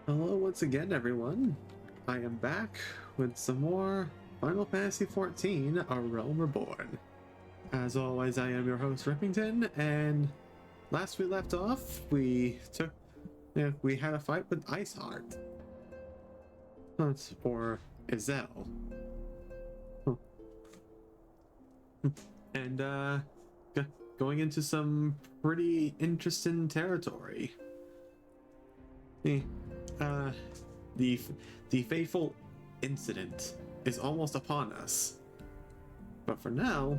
Hello once again, everyone. I am back with some more Final Fantasy XIV, A Realm Reborn. As always, I am your host, Rippington, and last we left off, we had a fight with Iceheart. Or Izel. And, going into some pretty interesting territory. The fateful incident is almost upon us. But for now,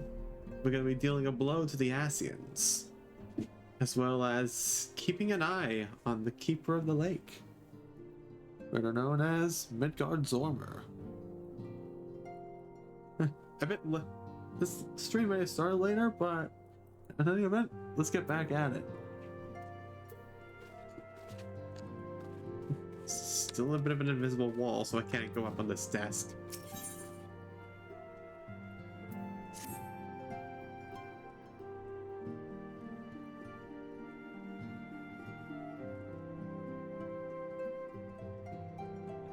we're going to be dealing a blow to the Ascians, as well as keeping an eye on the Keeper of the Lake, better known as Midgard Zormer. This stream may have started later, but in any event, let's get back at it. Still a bit of an invisible wall, so I can't go up on this desk.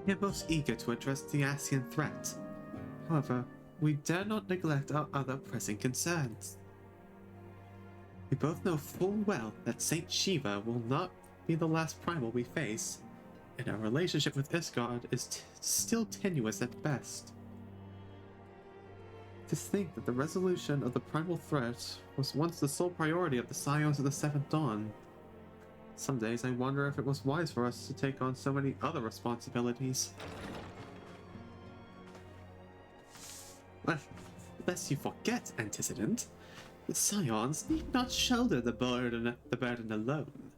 We are most eager to address the Ascian threat. However, we dare not neglect our other pressing concerns. We both know full well that Saint Shiva will not be the last primal we face, and our relationship with Isgard is still tenuous at best. To think that the resolution of the primal threat was once the sole priority of the Scions of the Seventh Dawn. Some days I wonder if it was wise for us to take on so many other responsibilities. Well, lest you forget, Antecedent, the Scions need not shoulder the burden alone.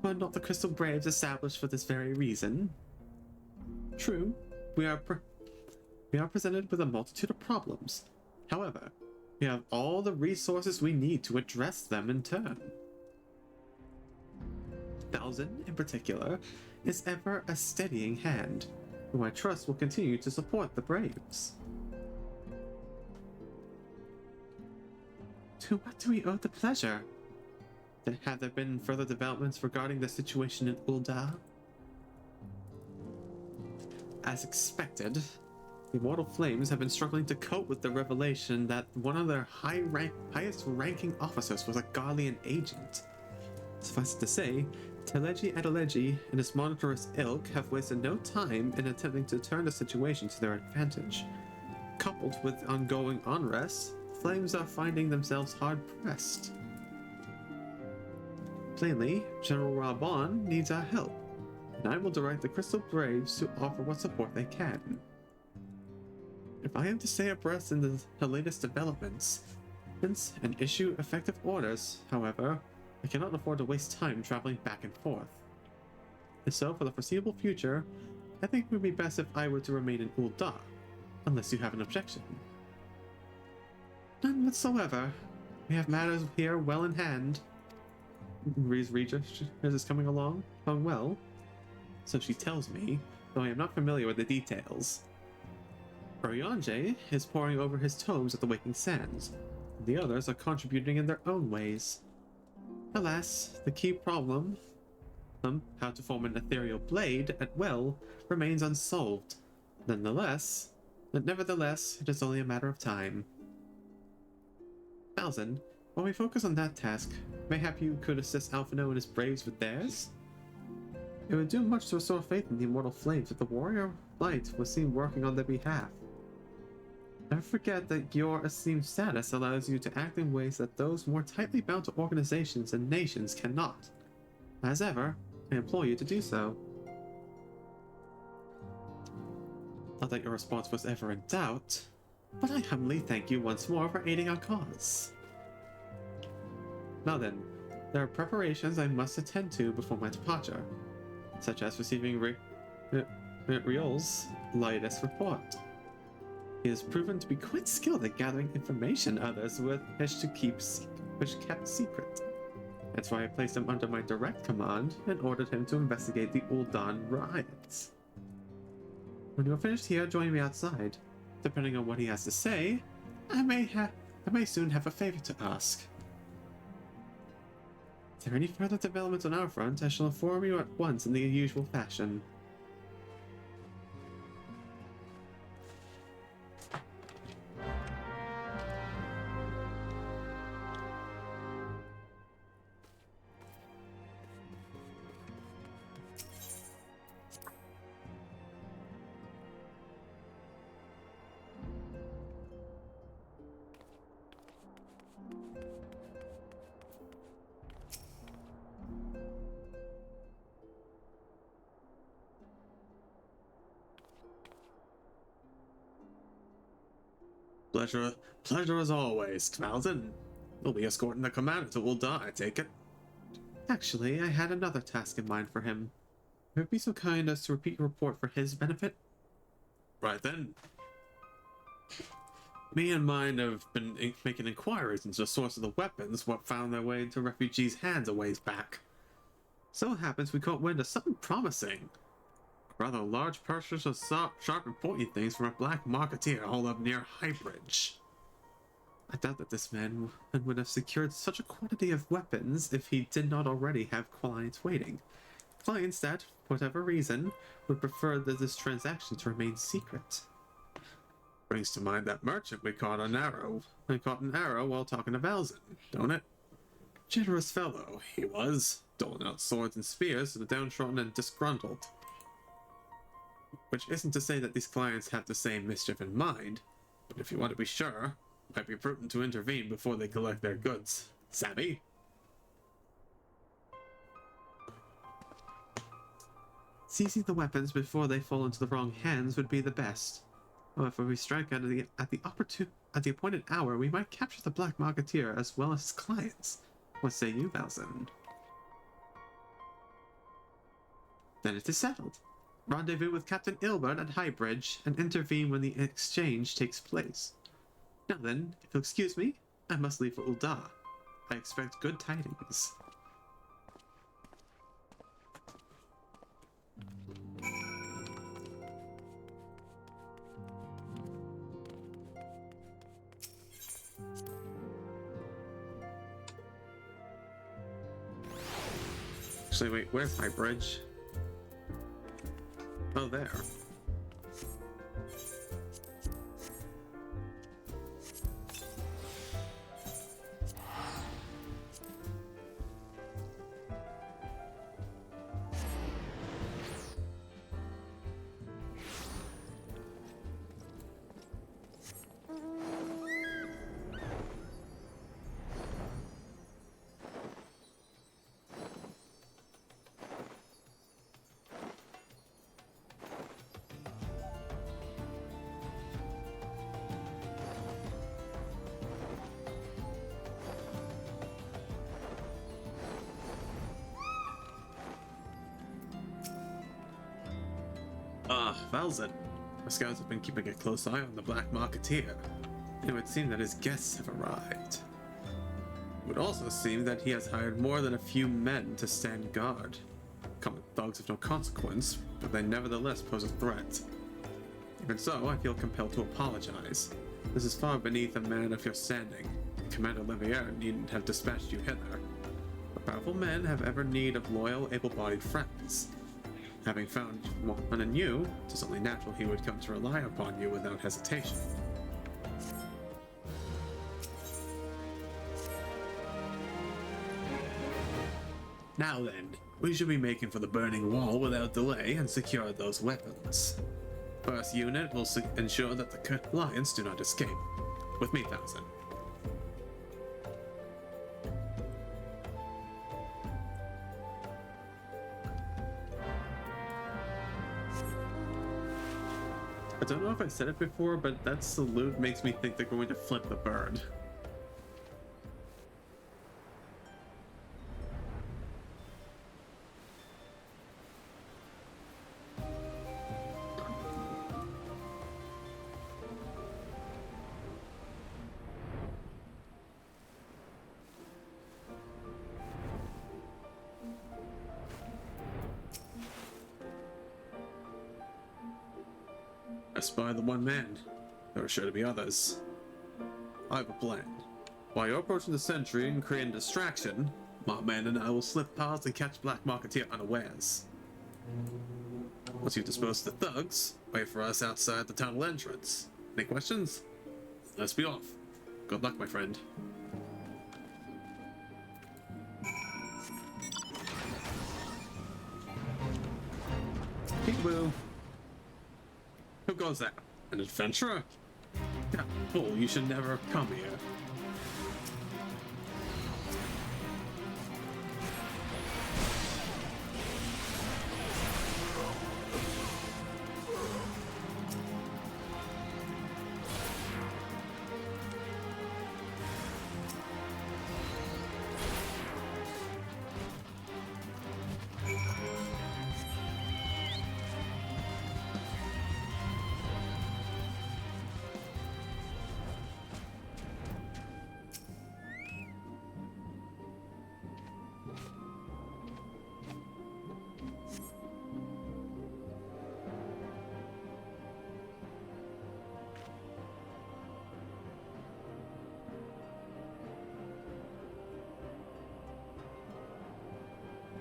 Were not the Crystal Braves established for this very reason? True, we are presented with a multitude of problems. However, we have all the resources we need to address them in turn. Thousand, in particular, is ever a steadying hand, whom I trust will continue to support the Braves. To what do we owe the pleasure? Have there been further developments regarding the situation in Ul'dah? As expected, the Immortal Flames have been struggling to cope with the revelation that one of their highest-ranking officers was a Garlean agent. Suffice it to say, Teleji Adeleji and his monitorous ilk have wasted no time in attempting to turn the situation to their advantage. Coupled with ongoing unrest, Flames are finding themselves hard-pressed. Plainly, General Reborn needs our help, and I will direct the Crystal Braves to offer what support they can. If I am to stay abreast in the latest developments and issue effective orders, however, I cannot afford to waste time traveling back and forth. And so, for the foreseeable future, I think it would be best if I were to remain in Ul'dah, unless you have an objection. None whatsoever. We have matters here well in hand. Ree's Regis is coming along well, so she tells me, though I am not familiar with the details. Oryonje is poring over his tomes at the Waking Sands, and the others are contributing in their own ways. Alas, the key problem, how to form an ethereal blade at will, remains unsolved. Nevertheless, it is only a matter of time. Thousand, while we focus on that task, mayhap you could assist Alphino and his Braves with theirs? It would do much to restore faith in the Immortal Flames if the Warrior Light was seen working on their behalf. Never forget that your esteemed status allows you to act in ways that those more tightly bound to organizations and nations cannot. As ever, I implore you to do so. Not that your response was ever in doubt, but I humbly thank you once more for aiding our cause. Now then, there are preparations I must attend to before my departure, such as receiving Riol's latest report. He has proven to be quite skilled at gathering information others wish kept secret. That's why I placed him under my direct command and ordered him to investigate the Ul'dah riots. When you are finished here, join me outside. Depending on what he has to say, I may soon have a favor to ask. If there are any further developments on our front, I shall inform you at once in the usual fashion. Pleasure as always, Kvalden. We'll be escorting the commander to Ul'dah, I take it. Actually, I had another task in mind for him. Would you be so kind as to repeat your report for his benefit? Right then. Me and mine have been making inquiries into the source of the weapons what found their way into refugees' hands a ways back. So it happens we caught wind of something promising. A rather large purchase of sharp and pointy things from a black marketeer hauled up near Highbridge. I doubt that this man would have secured such a quantity of weapons if he did not already have clients waiting. Clients that, for whatever reason, would prefer that this transaction to remain secret. Brings to mind that merchant we caught an arrow while talking to Valzen, don't it? Generous fellow, he was, doling out swords and spears to the downtrodden and disgruntled. Which isn't to say that these clients have the same mischief in mind, but if you want to be sure, it might be prudent to intervene before they collect their goods. Savvy? Seizing the weapons before they fall into the wrong hands would be the best. However, if we strike at the appointed hour, we might capture the Black Marketeer as well as his clients. What say you, Valzen? Then it is settled. Rendezvous with Captain Ilbert at Highbridge and intervene when the exchange takes place. Now then, if you'll excuse me, I must leave for Ul'dah. I expect good tidings. Actually, wait, where's Highbridge? Oh, there. Valzen. The scouts have been keeping a close eye on the Black Marketeer. It would seem that his guests have arrived. It would also seem that he has hired more than a few men to stand guard. Common thugs of no consequence, but they nevertheless pose a threat. Even so, I feel compelled to apologize. This is far beneath a man of your standing. Commander Levier needn't have dispatched you hither. But powerful men have ever need of loyal, able-bodied friends. Having found one in you, it is only natural he would come to rely upon you without hesitation. Now then, we should be making for the burning wall without delay and secure those weapons. First unit will ensure that the lions do not escape. With me, Valzen. I don't know if I said it before, but that salute makes me think they're going to flip the bird. I spy the one man. There are sure to be others. I have a plan. While you're approaching the sentry and creating distraction, my man and I will slip past and catch Black Marketeer unawares. Once you've disposed of the thugs, wait for us outside the tunnel entrance. Any questions? Let's be off. Good luck, my friend. Peekaboo. Who goes there? An adventurer? Yeah, fool, you should never have come here.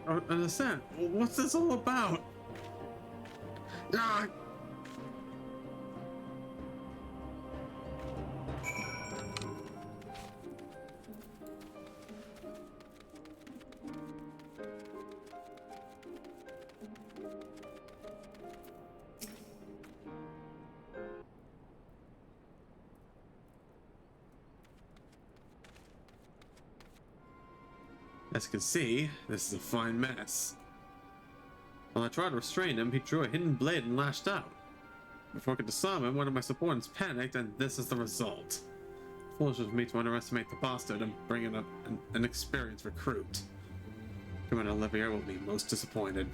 don't understand. What's this all about? Ah! As you can see, this is a fine mess. When I tried to restrain him, he drew a hidden blade and lashed out. Before I could disarm him, one of my subordinates panicked, and this is the result. Foolish of me to underestimate the bastard and bring in an experienced recruit. Commander Olivier will be most disappointed.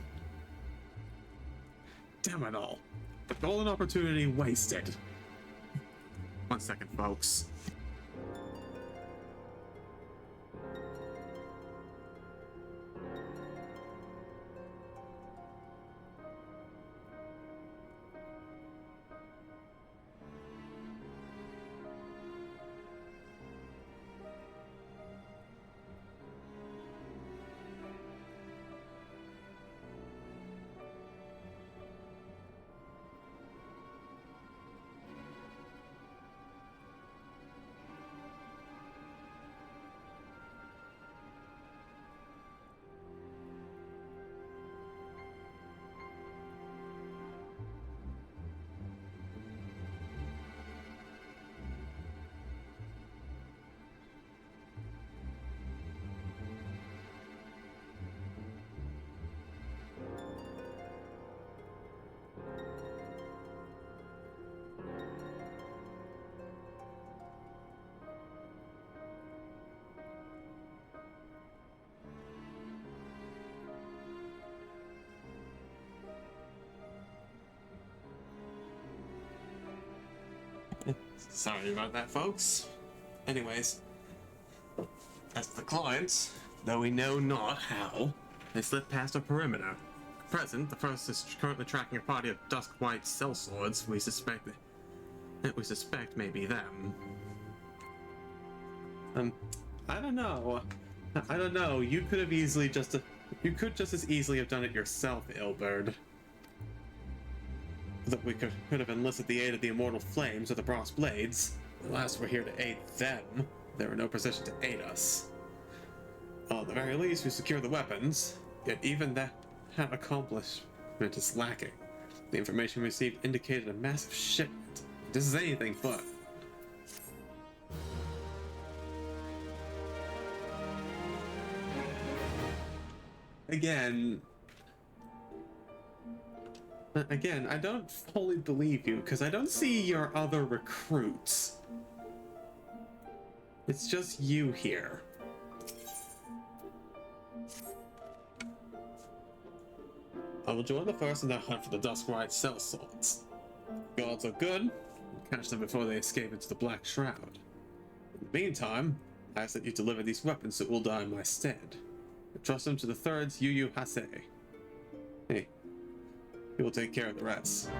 Damn it all. The golden opportunity wasted. 1 second, folks. Sorry about that, folks. Anyways, as for the clients, though we know not how, they slipped past our perimeter. At present, the first is currently tracking a party of dusk white sellswords we suspect may be them. I don't know. I don't know. You could just as easily have done it yourself, Ilberd. That we could have enlisted the aid of the Immortal Flames or the Brass Blades. Alas, we're here to aid them. They were in no position to aid us. Well, at the very least, we secured the weapons, yet even that accomplishment is lacking. The information we received indicated a massive shipment. This is anything but. Again, I don't fully believe you, because I don't see your other recruits. It's just you here. I will join the first in the hunt for the Duskwhite sellswords. Gods are good. We'll catch them before they escape into the Black Shroud. In the meantime, I ask that you deliver these weapons that will die in my stead. Trust them to the Third's Yu Hase. Hey. He will take care of the rest.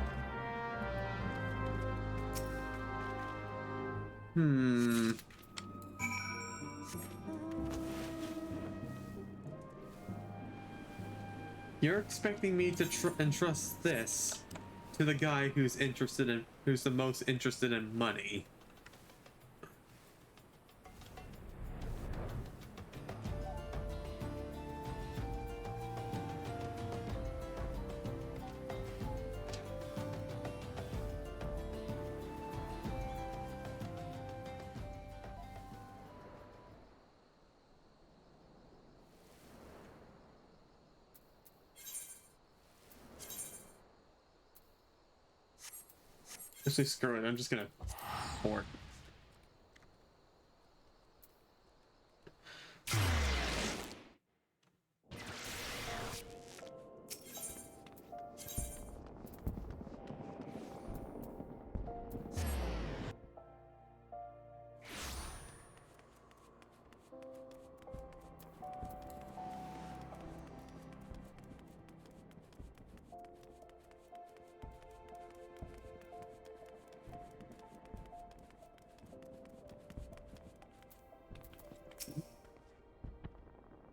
You're expecting me to entrust this to the guy who's the most interested in money. Actually, screw it. I'm just gonna port.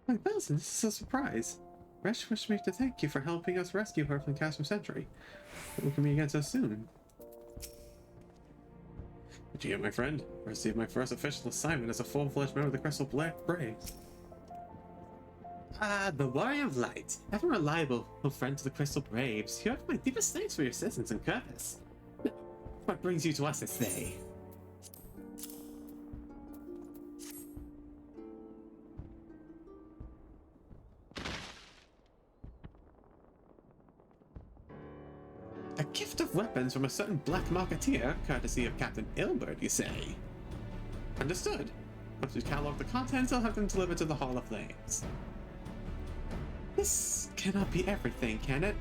Like, this is a surprise. Resh wished me to thank you for helping us rescue her from Castro Sentry. We can meet again so soon. Did you hear, my friend? I received my first official assignment as a full-fledged member of the Crystal Braves. Ah, the Warrior of Light. Ever reliable friend to the Crystal Braves, you have my deepest thanks for your assistance and courtesy. What brings you to us this day? A gift of weapons from a certain black marketeer, courtesy of Captain Ilbert, you say? Understood. Once we catalog the contents, I'll have them delivered to the Hall of Flames. This cannot be everything, can it?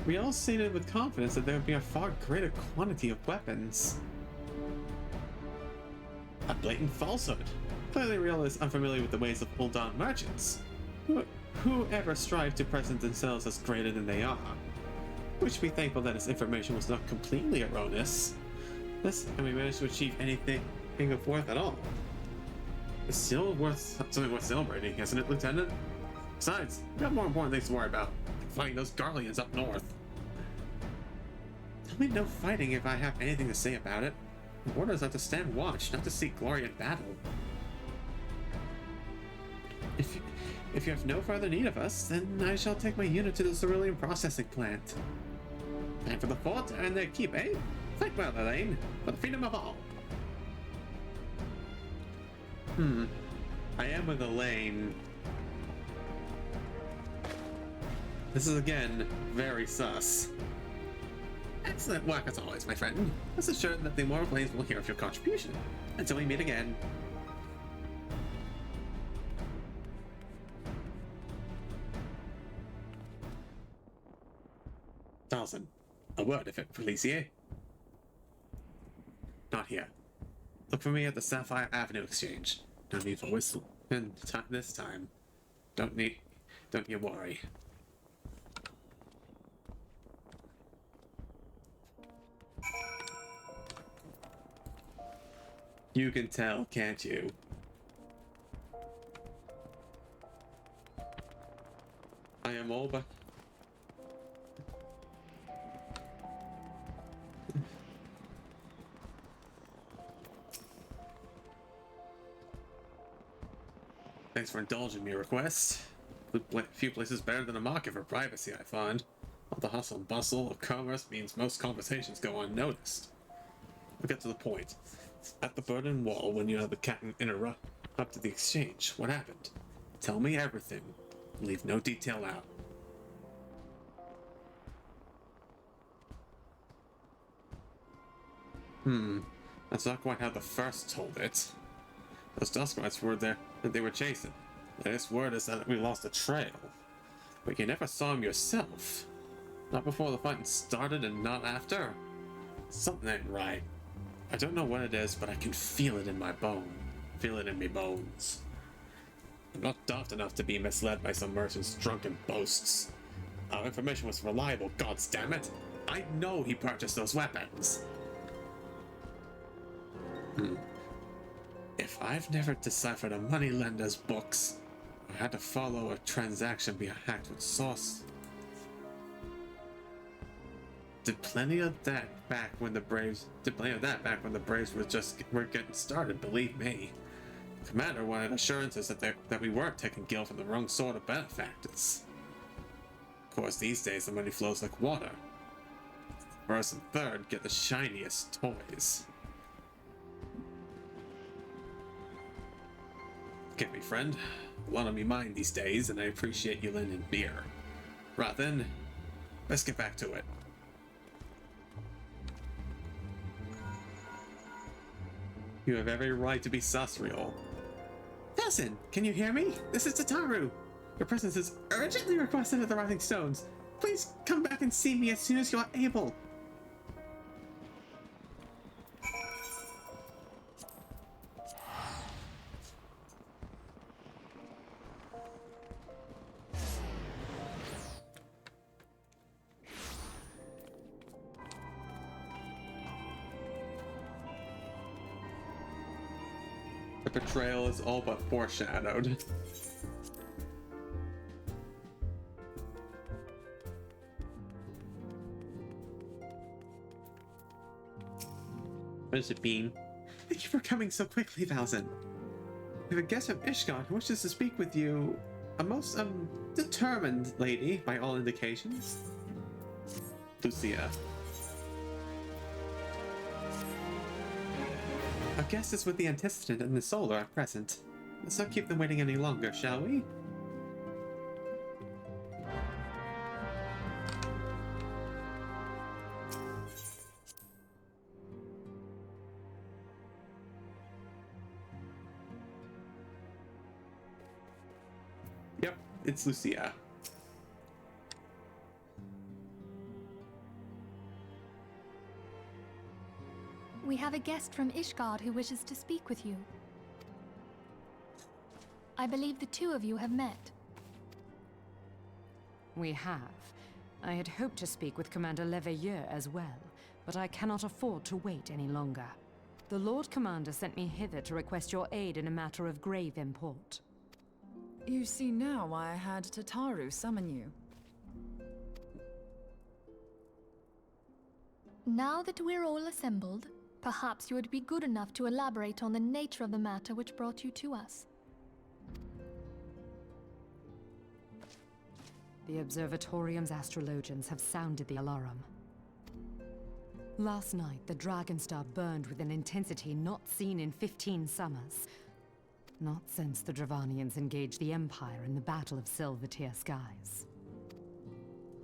We all stated with confidence that there would be a far greater quantity of weapons. A blatant falsehood. Clearly Real is unfamiliar with the ways of Ul'Dan merchants. Who ever strive to present themselves as greater than they are? We should be thankful that his information was not completely erroneous. Thus, and we managed to achieve anything of worth at all. It's still something worth celebrating, isn't it, Lieutenant? Besides, we have more important things to worry about, like fighting those Garleans up north. Tell me no fighting if I have anything to say about it. The orders are to stand watch, not to seek glory in battle. If you have no further need of us, then I shall take my unit to the cerulean processing plant. Time for the fort and their keep, eh? Fight well, Elaine, for the freedom of all. I am with Elaine. This is again very sus. Excellent work as always, my friend. Rest assured that the Immortal Flames will hear of your contribution. Until we meet again. Dawson, a word if it please ye. Not here. Look for me at the Sapphire Avenue Exchange. No need for whistle. And this time, don't you worry. You can tell, can't you? I am all but... Thanks for indulging me request. Few places better than a market for privacy, I find. All the hustle and bustle of commerce means most conversations go unnoticed. We'll get to the point. At the Burden Wall, when you had the captain interrupted the exchange, what happened? Tell me everything. Leave no detail out. That's not quite how the first told it. Those Duskrites were there that they were chasing. The latest word is that we lost a trail. But you never saw him yourself. Not before the fighting started and not after. Something ain't right. I don't know what it is, but I can feel it in my bone. Feel it in me bones. I'm not daft enough to be misled by some merchant's drunken boasts. Our information was reliable, goddammit. I know he purchased those weapons. If I've never deciphered a moneylender's books, or had to follow a transaction via hacked with sauce, did plenty of that back when the Braves were getting started, believe me. The commander wanted assurances that we weren't taking Gil from the wrong sort of benefactors. Of course, these days the money flows like water. First and third get the shiniest toys. Forgive me, friend. A lot on me mind these days, and I appreciate you lending beer. Right then, let's get back to it. You have every right to be sus, Real. Dawson, can you hear me? This is Tataru. Your presence is urgently requested at the Rising Stones. Please come back and see me as soon as you are able. The betrayal is all but foreshadowed. What does it mean? Thank you for coming so quickly, Valzin. We have a guest from Ishgard who wishes to speak with you. A most, determined lady, by all indications. Lucia. Our guest is with the Antecedent and the Solar at present. Let's not keep them waiting any longer, shall we? Yep, it's Lucia. We have a guest from Ishgard who wishes to speak with you. I believe the two of you have met. We have. I had hoped to speak with Commander Leveilleur as well, but I cannot afford to wait any longer. The Lord Commander sent me hither to request your aid in a matter of grave import. You see now why I had Tataru summon you. Now that we're all assembled, perhaps you would be good enough to elaborate on the nature of the matter which brought you to us. The Observatorium's astrologians have sounded the alarm. Last night, the Dragonstar burned with an intensity not seen in 15 summers. Not since the Dravanians engaged the Empire in the Battle of Silvertear Skies.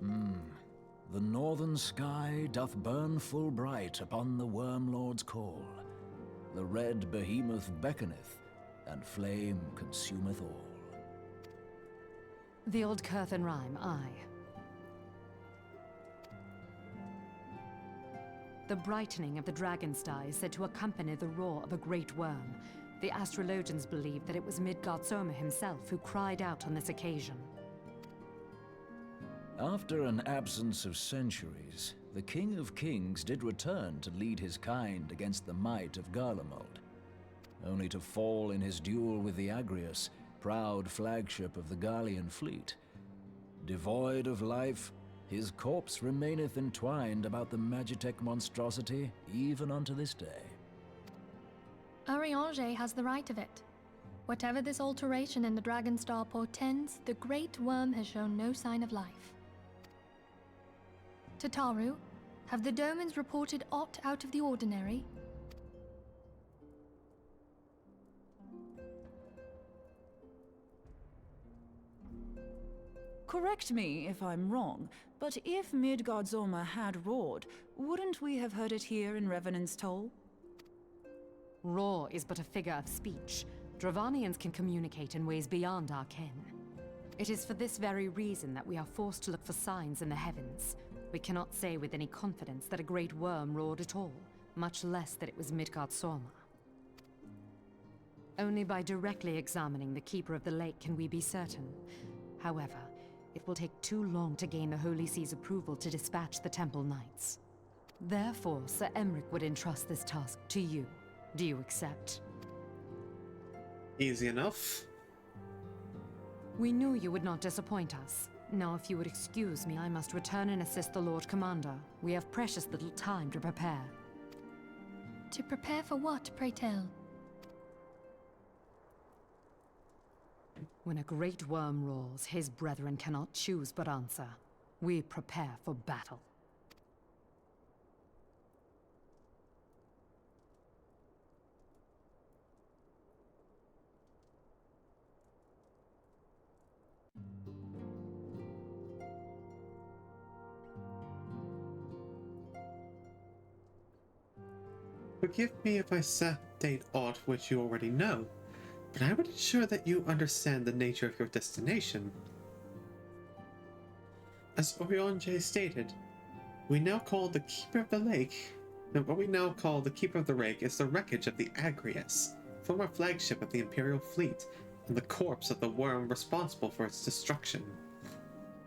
The northern sky doth burn full bright upon the Wormlord's call. The red behemoth beckoneth, and flame consumeth all. The old Curthan rhyme, aye. The brightening of the Dragonstar is said to accompany the roar of a great worm. The astrologians believe that it was Midgard Soma himself who cried out on this occasion. After an absence of centuries, the King of Kings did return to lead his kind against the might of Garlemald, only to fall in his duel with the Agrius, proud flagship of the Gallian fleet. Devoid of life, his corpse remaineth entwined about the Magitech monstrosity even unto this day. Ariange has the right of it. Whatever this alteration in the Dragonstar portends, the Great Worm has shown no sign of life. Tataru, have the Domans reported aught out of the ordinary? Correct me if I'm wrong, but if Midgard Zorma had roared, wouldn't we have heard it here in Revenant's Toll? Roar is but a figure of speech. Dravanians can communicate in ways beyond our ken. It is for this very reason that we are forced to look for signs in the heavens. We cannot say with any confidence that a great worm roared at all, much less that it was Midgard Sorma. Only by directly examining the Keeper of the Lake can we be certain. However, it will take too long to gain the Holy See's approval to dispatch the Temple Knights. Therefore, Sir Emric would entrust this task to you. Do you accept? Easy enough. We knew you would not disappoint us. Now, if you would excuse me, I must return and assist the Lord Commander. We have precious little time to prepare. To prepare for what, pray tell? When a great worm roars, his brethren cannot choose but answer. We prepare for battle. Forgive me if I state aught which you already know, but I would ensure that you understand the nature of your destination. As Oriange stated, we now call the Keeper of the Lake, and what we now call the Keeper of the Lake is the wreckage of the Agrius, former flagship of the Imperial fleet, and the corpse of the worm responsible for its destruction.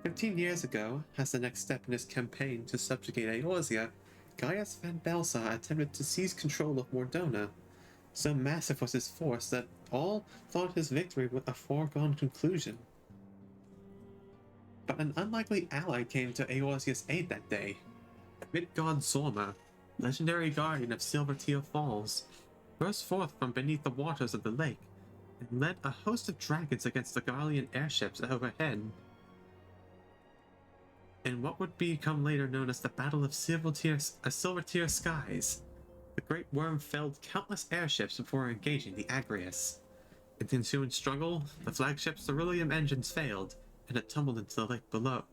15 years ago, as the next step in his campaign to subjugate Eorzea, Gaius Van Belsa attempted to seize control of Mordona. So massive was his force that all thought his victory was a foregone conclusion. But an unlikely ally came to Eorzea's aid that day. Midgard Zorma. legendary guardian of Silver Tear Falls, burst forth from beneath the waters of the lake and led a host of dragons against the Garlean airships overhead in what would become later known as the Battle of Silver Tear Skies. The Great Worm felled countless airships before engaging the Agrius. In the ensuing struggle, the flagship's beryllium engines failed, and it tumbled into the lake below.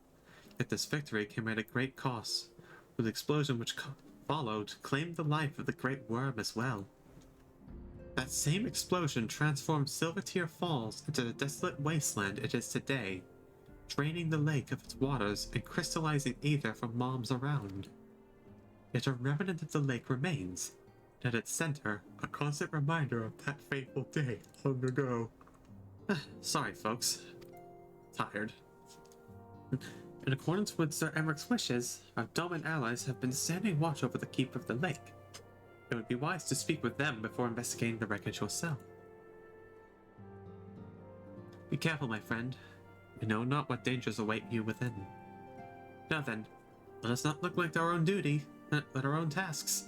Yet this victory came at a great cost, with the explosion which followed claimed the life of the Great Worm as well. That same explosion transformed Silver Tear Falls into the desolate wasteland it is today, draining the lake of its waters and crystallizing aether from mobs around. Yet a remnant of the lake remains, and at its center, a constant reminder of that fateful day long ago. Sorry, folks. Tired. In accordance with Sir Emmerich's wishes, our Doman allies have been standing watch over the keep of the lake. It would be wise to speak with them before investigating the wreckage yourself. Be careful, my friend. We know not what dangers await you within. Now then, let us not neglect our own duty, let our own tasks.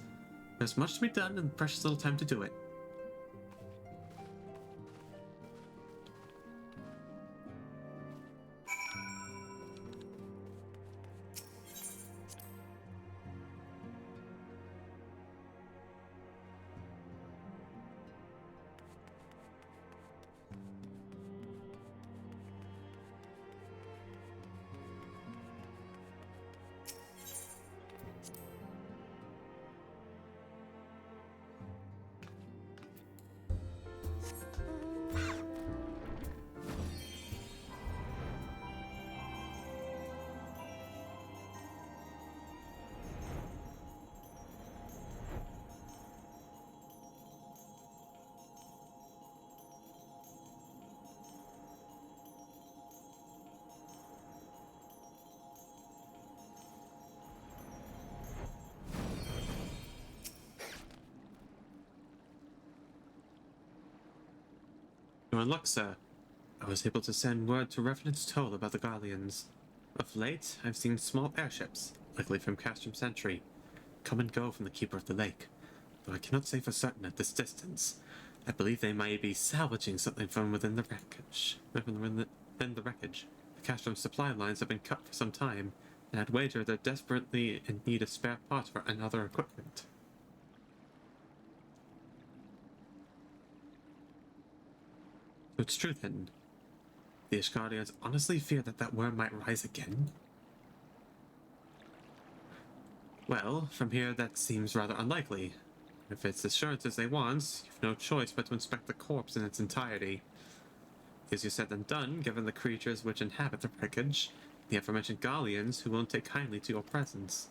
There's much to be done and precious little time to do it. You're in luck, sir. I was able to send word to Revenant's Toll about the Garleans. Of late, I've seen small airships, likely from Castrum Sentry, come and go from the Keeper of the Lake, though I cannot say for certain at this distance. I believe they may be salvaging something from within the wreckage. Within the wreckage. The Castrum supply lines have been cut for some time, and I'd wager they're desperately in need of spare parts for another equipment. So it's true then. The Ishgardians honestly fear that that worm might rise again? Well, from here that seems rather unlikely. If it's assurances they want, you've no choice but to inspect the corpse in its entirety. Easier said than done, given the creatures which inhabit the wreckage, the aforementioned Garleans who won't take kindly to your presence.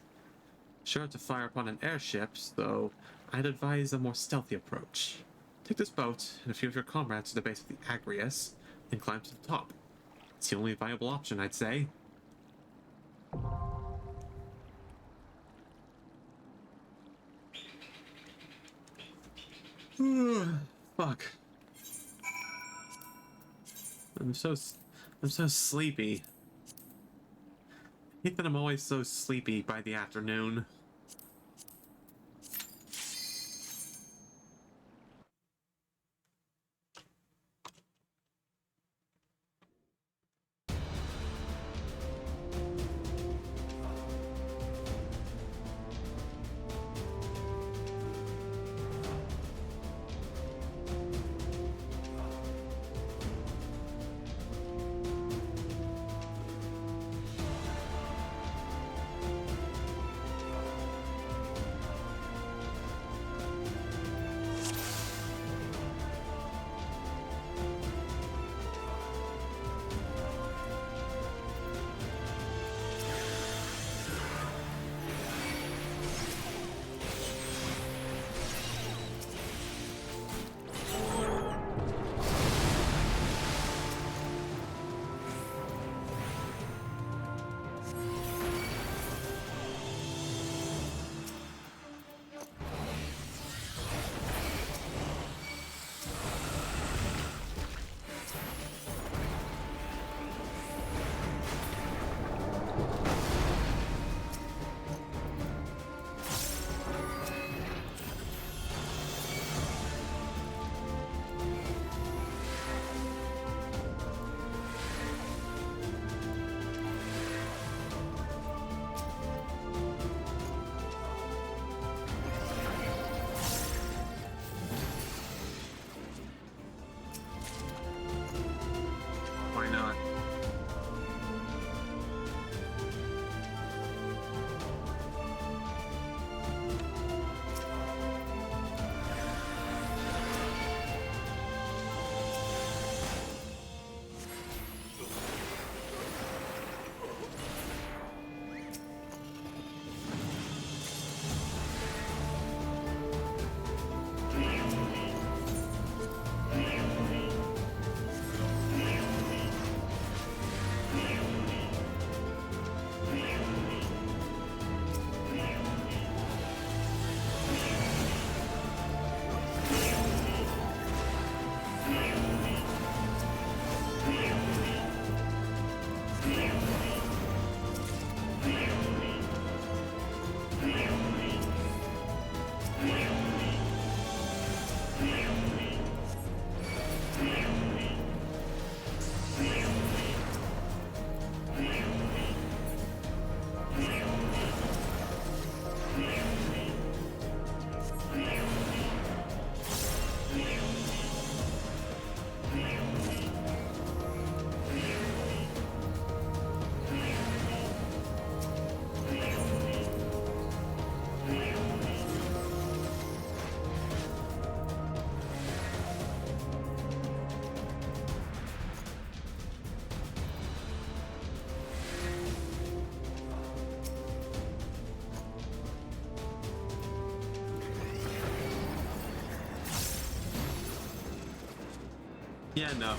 Sure to fire upon an airship, though I'd advise a more stealthy approach. Take this boat and a few of your comrades to the base of the Agrius, and climb to the top. It's the only viable option, I'd say. Fuck. I'm so sleepy. I hate that I'm always so sleepy by the afternoon. Yeah, no.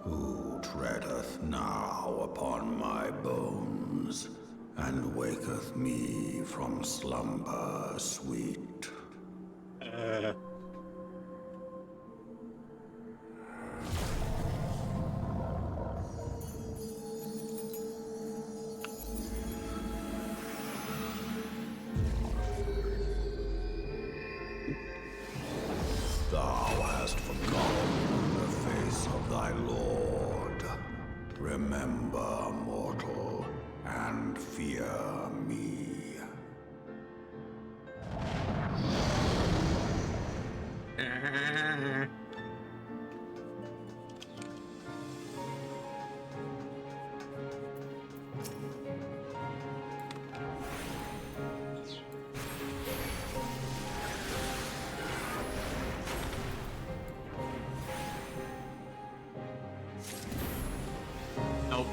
Who treadeth now upon my bones, and waketh me from slumber sweet? Thou hast forgotten the face of thy Lord. Remember, mortal, and fear me. Nope.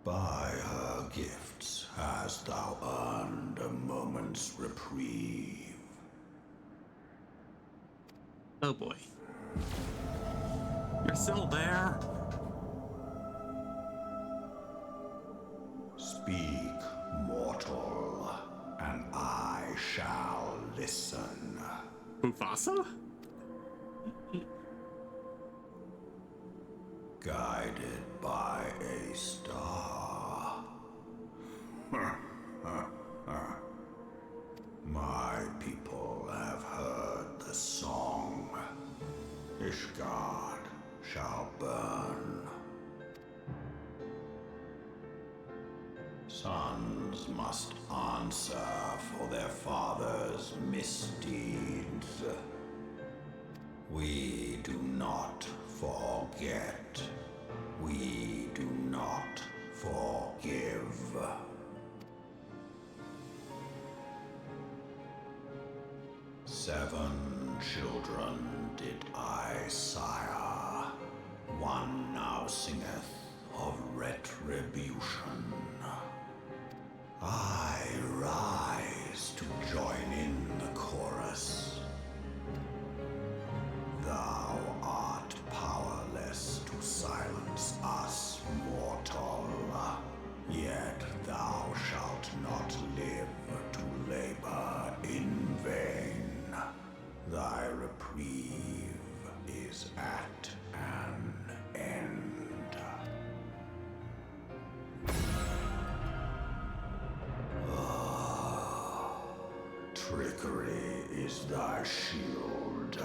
By her gifts hast thou earned a moment's reprieve. Oh boy. You're still there? Speak, mortal, and I shall listen. Mufasa? Guided by a star. My people have heard the song. Ishgard shall burn. Sons must answer for their father's misdeeds. We do not forget. We do not forgive. Seven children did I sire. One now singeth of retribution. I rise to join in the chorus. Thou art powerless to silence us, mortal. Yet thou shalt not live to labor in vain. Thy reprieve is at an end. Trickery is thy shield.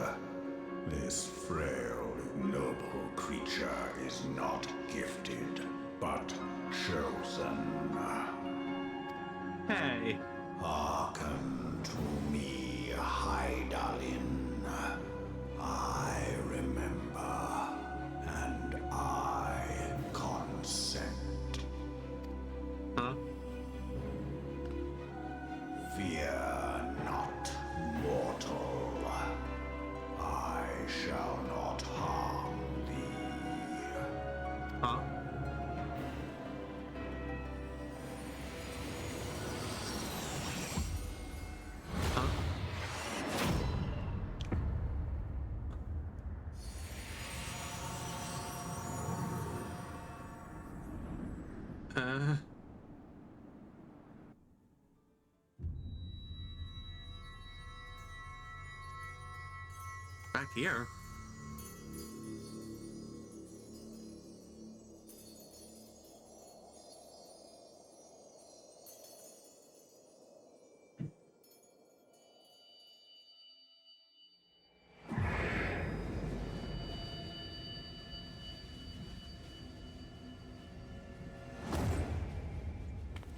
This frail, ignoble creature is not gifted, but chosen. Hey. Hearken to me, Hydaelyn. I remember labor, and I consent. Huh? Fear not, mortal. I shall not harm thee. Huh? Huh? Back here.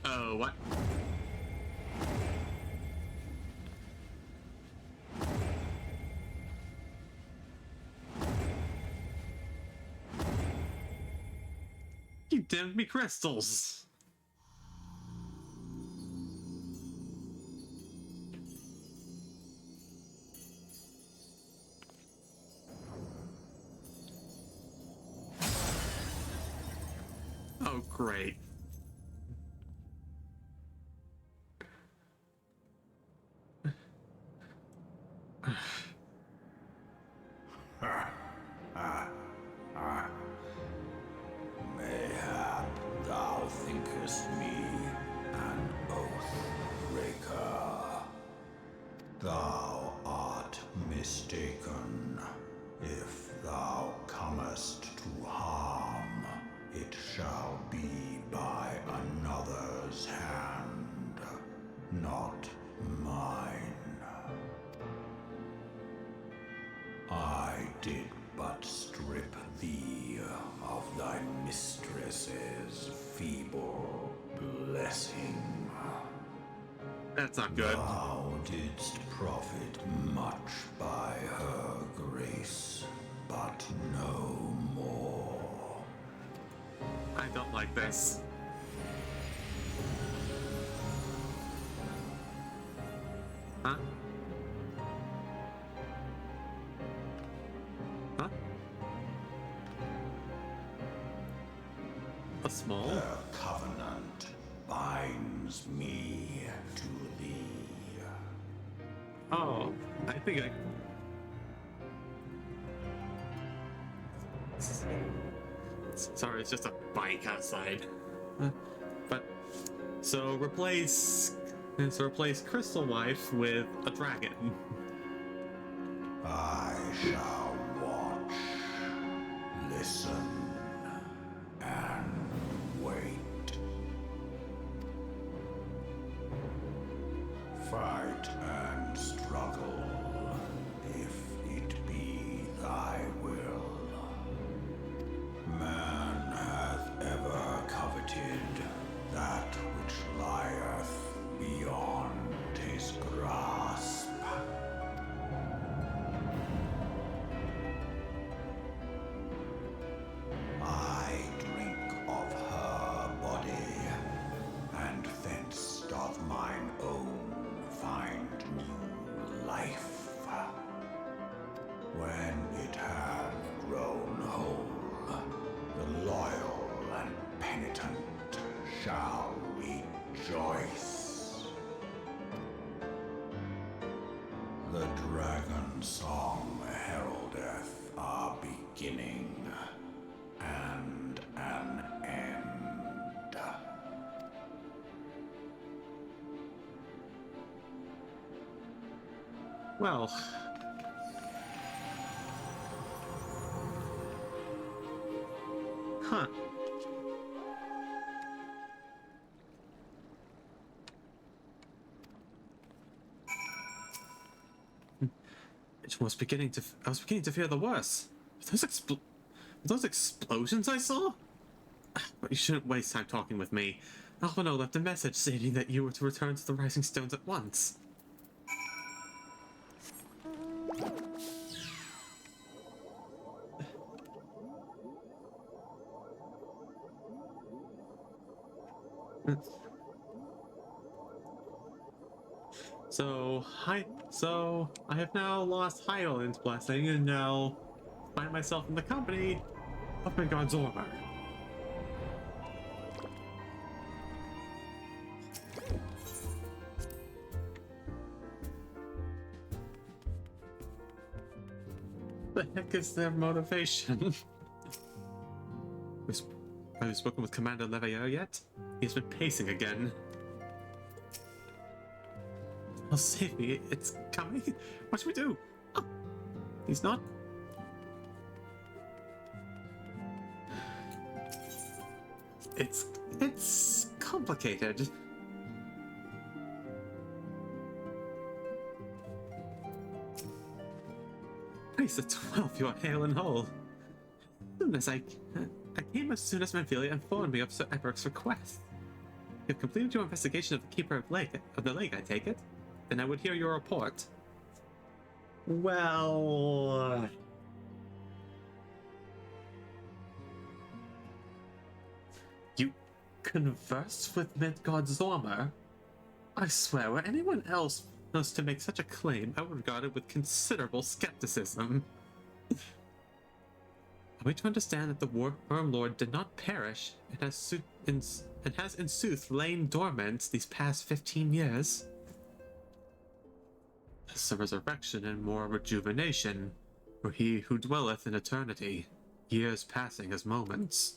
Oh, what? You damned me crystals! Oh, great. Mayhap thou thinkest me an oath-breaker. Thou art mistaken. If thou comest to harm, it shall be by another's hand, not mine. I did but strip thee of thy mistress's feeble blessing. That's not good. Thou didst profit much by her grace, but no more. I don't like this. Huh? Huh? A small? Her covenant binds me to thee. Oh, I think I... Sorry, it's just a bike outside. But, so replace Crystal Wife with a dragon. I shall watch, listen, and wait. Fight and struggle, if it be thy will. Man hath ever coveted that which lieth beyond his grasp. I drink of her body, and thence doth mine own find new life. When it hath grown whole, the loyal and penitent shall rejoice. The dragon song heraldeth our beginning and an end. Well... Huh. I was beginning to fear the worst. Those explosions I saw? But you shouldn't waste time talking with me. Albano left a message stating that you were to return to the Rising Stones at once. So I have now lost Hydaelyn's blessing and now find myself in the company of Midgard's Ormer. The heck is their motivation? Have you spoken with Commander Leveilleur yet? He's been pacing again. Oh, save me, it's coming. What should we do? Oh, he's not. It's complicated. Praise the 12, you are hale and whole. I came as soon as Menphilia informed me of Sir Eberic's request. You have completed your investigation of the Keeper of the Lake, I take it? Then I would hear your report. Well... You conversed with Midgard Zormer? I swear, were anyone else was to make such a claim, I would regard it with considerable skepticism. Are we to understand that the Worm Lord did not perish and has in sooth lain dormant these past 15 years? This a resurrection and more rejuvenation, for he who dwelleth in eternity, years passing as moments.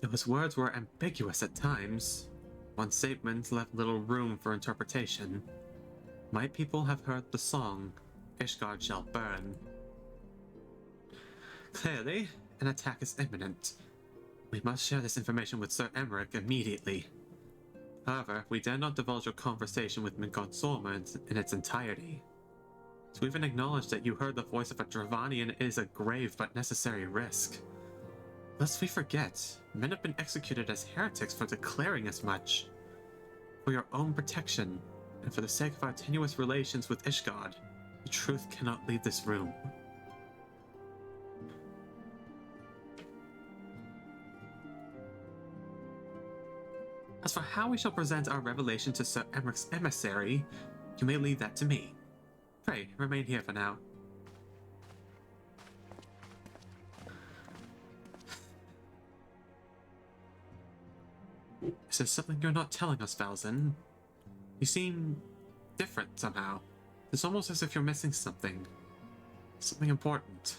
Those words were ambiguous at times. One statement left little room for interpretation. My people have heard the song, Ishgard shall burn. Clearly, an attack is imminent. We must share this information with Sir Emmerich immediately. However, we dare not divulge your conversation with Midgard Zormer in its entirety. To even acknowledge that you heard the voice of a Dravanian is a grave but necessary risk. Lest we forget, men have been executed as heretics for declaring as much. For your own protection, and for the sake of our tenuous relations with Ishgard, the truth cannot leave this room. As for how we shall present our revelation to Sir Emmerich's emissary, you may leave that to me. Pray, remain here for now. Is there something you're not telling us, Valzin? You seem different somehow. It's almost as if you're missing something. Something important.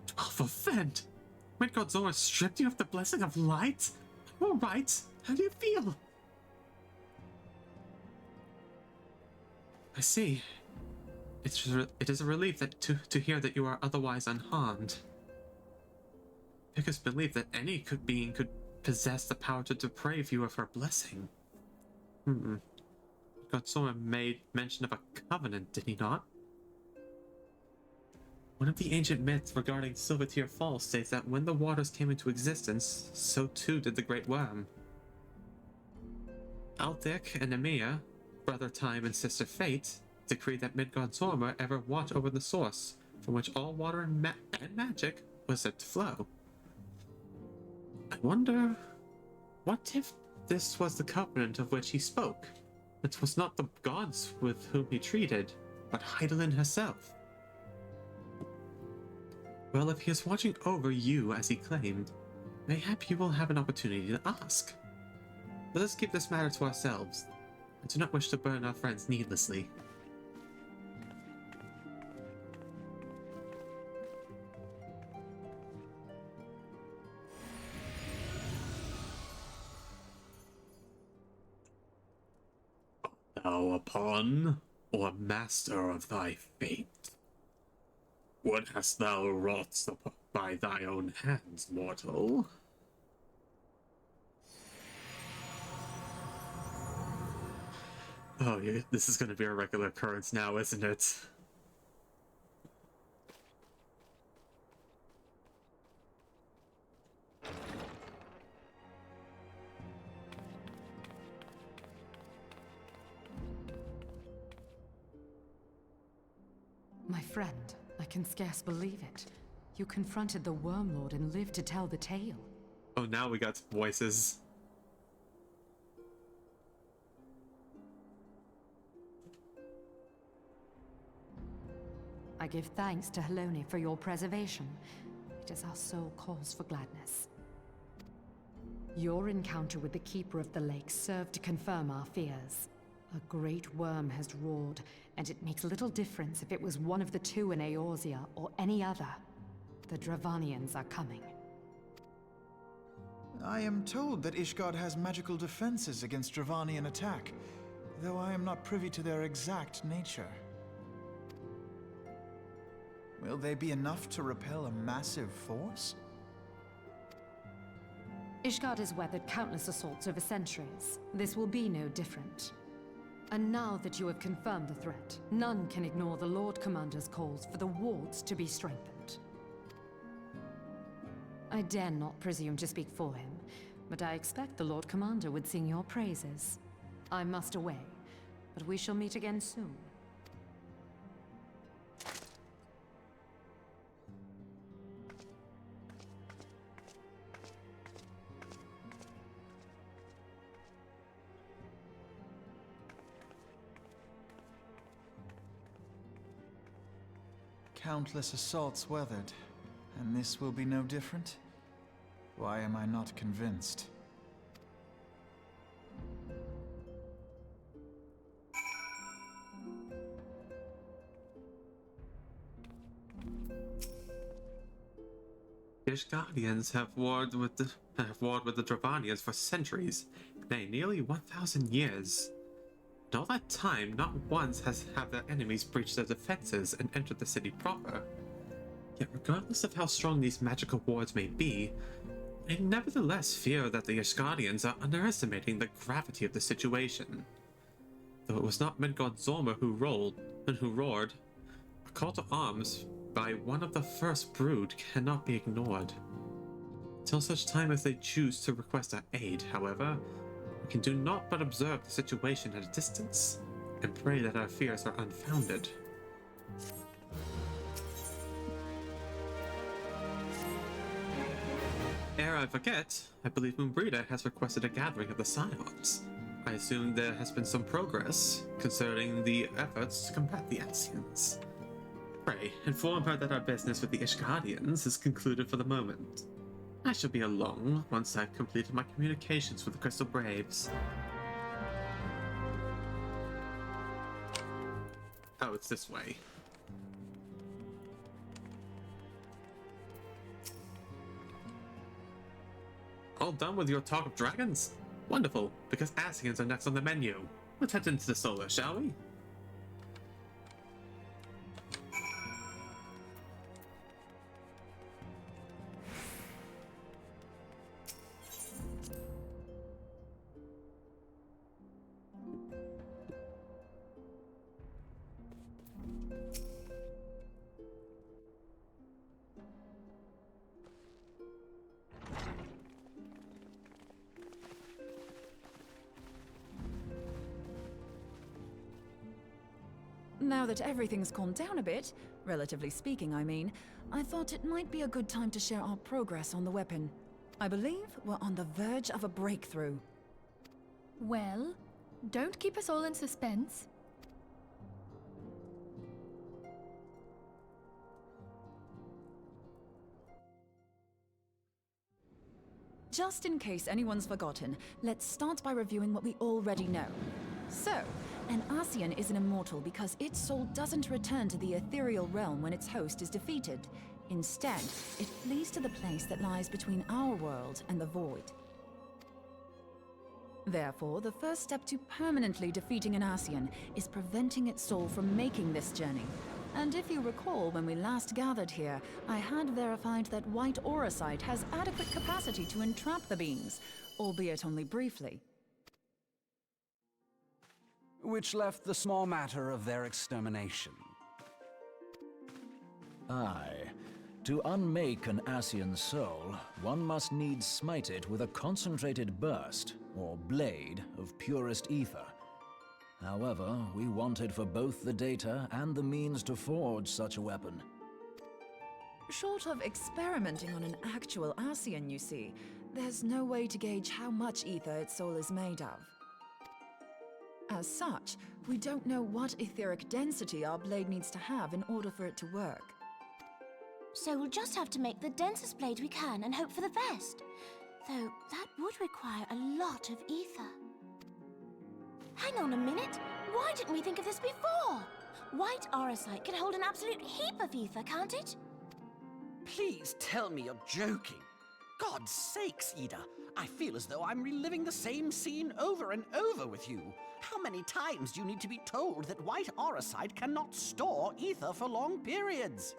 12 offend! Midgard Zormer stripped you of the blessing of light? All right. How do you feel? I see. It is a relief that to hear that you are otherwise unharmed. Because believe that any being could possess the power to deprive you of her blessing. Midgard Zormer made mention of a covenant, did he not? One of the ancient myths regarding Silvertear Falls states that when the waters came into existence, so too did the Great Worm. Althik and Nemea, brother Time and sister Fate, decreed that Midgard Zormer ever watch over the source, from which all water and magic was said to flow. I wonder, what if this was the covenant of which he spoke? It was not the gods with whom he treated, but Hydaelyn herself. Well, if he is watching over you as he claimed, mayhap you will have an opportunity to ask. Let us keep this matter to ourselves. I do not wish to burn our friends needlessly. Thou a pawn, or master of thy fate? What hast thou wrought by thy own hands, mortal? Oh, yeah, this is going to be a regular occurrence now, isn't it? My friend, I can scarce believe it. You confronted the Wormlord and lived to tell the tale. Oh, now we got voices. I give thanks to Helone for your preservation. It is our sole cause for gladness. Your encounter with the Keeper of the Lake served to confirm our fears. A great worm has roared, and it makes little difference if it was one of the two in Eorzea or any other. The Dravanians are coming. I am told that Ishgard has magical defenses against Dravanian attack, though I am not privy to their exact nature. Will they be enough to repel a massive force? Ishgard has weathered countless assaults over centuries. This will be no different. And now that you have confirmed the threat, none can ignore the Lord Commander's calls for the wards to be strengthened. I dare not presume to speak for him, but I expect the Lord Commander would sing your praises. I must away, but we shall meet again soon. Countless assaults weathered, and this will be no different? Why am I not convinced? The Ishgardians have warred with the Dravanians for centuries, nay, nearly 1,000 years. In all that time, not once have their enemies breached their defenses and entered the city proper. Yet regardless of how strong these magical wards may be, I nevertheless fear that the Ishgardians are underestimating the gravity of the situation. Though it was not Midgard Zorma who roared, a call to arms by one of the first brood cannot be ignored. Till such time as they choose to request our aid, however, we can do naught but observe the situation at a distance, and pray that our fears are unfounded. Ere I forget, I believe Mumbrida has requested a gathering of the Scions. I assume there has been some progress concerning the efforts to combat the Asians. Pray, inform her that our business with the Ishgardians is concluded for the moment. I shall be along once I've completed my communications with the Crystal Braves. Oh, it's this way. All done with your talk of dragons? Wonderful, because Asians are next on the menu. Let's head into the solar, shall we? Now that everything's calmed down a bit, relatively speaking I mean, I thought it might be a good time to share our progress on the weapon. I believe we're on the verge of a breakthrough. Well, don't keep us all in suspense. Just in case anyone's forgotten, let's start by reviewing what we already know. So, an Asian is an immortal because its soul doesn't return to the ethereal realm when its host is defeated. Instead, it flees to the place that lies between our world and the void. Therefore, the first step to permanently defeating an Asian is preventing its soul from making this journey. And if you recall, when we last gathered here, I had verified that white auracite has adequate capacity to entrap the beings, albeit only briefly. Which left the small matter of their extermination. Aye. To unmake an Asian soul, one must needs smite it with a concentrated burst, or blade, of purest ether. However, we wanted for both the data and the means to forge such a weapon. Short of experimenting on an actual Ascian, you see, there's no way to gauge how much ether its soul is made of. As such, we don't know what etheric density our blade needs to have in order for it to work. So we'll just have to make the densest blade we can and hope for the best. Though that would require a lot of ether. Hang on a minute. Why didn't we think of this before? White aurosite can hold an absolute heap of ether, can't it? Please tell me you're joking. God's sakes, Ida. I feel as though I'm reliving the same scene over and over with you. How many times do you need to be told that white aurosite cannot store ether for long periods?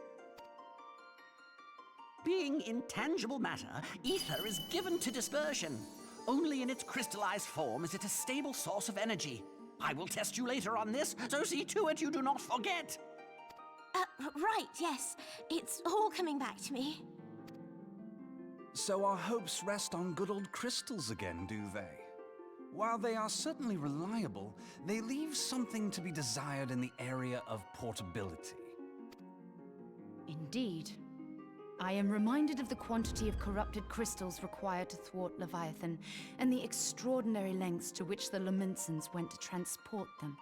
Being intangible matter, ether is given to dispersion. Only in its crystallized form is it a stable source of energy. I will test you later on this, so see to it you do not forget. Right, yes. It's all coming back to me. So our hopes rest on good old crystals again, do they? While they are certainly reliable, they leave something to be desired in the area of portability. Indeed. I am reminded of the quantity of corrupted crystals required to thwart Leviathan, and the extraordinary lengths to which the Lamentsons went to transport them.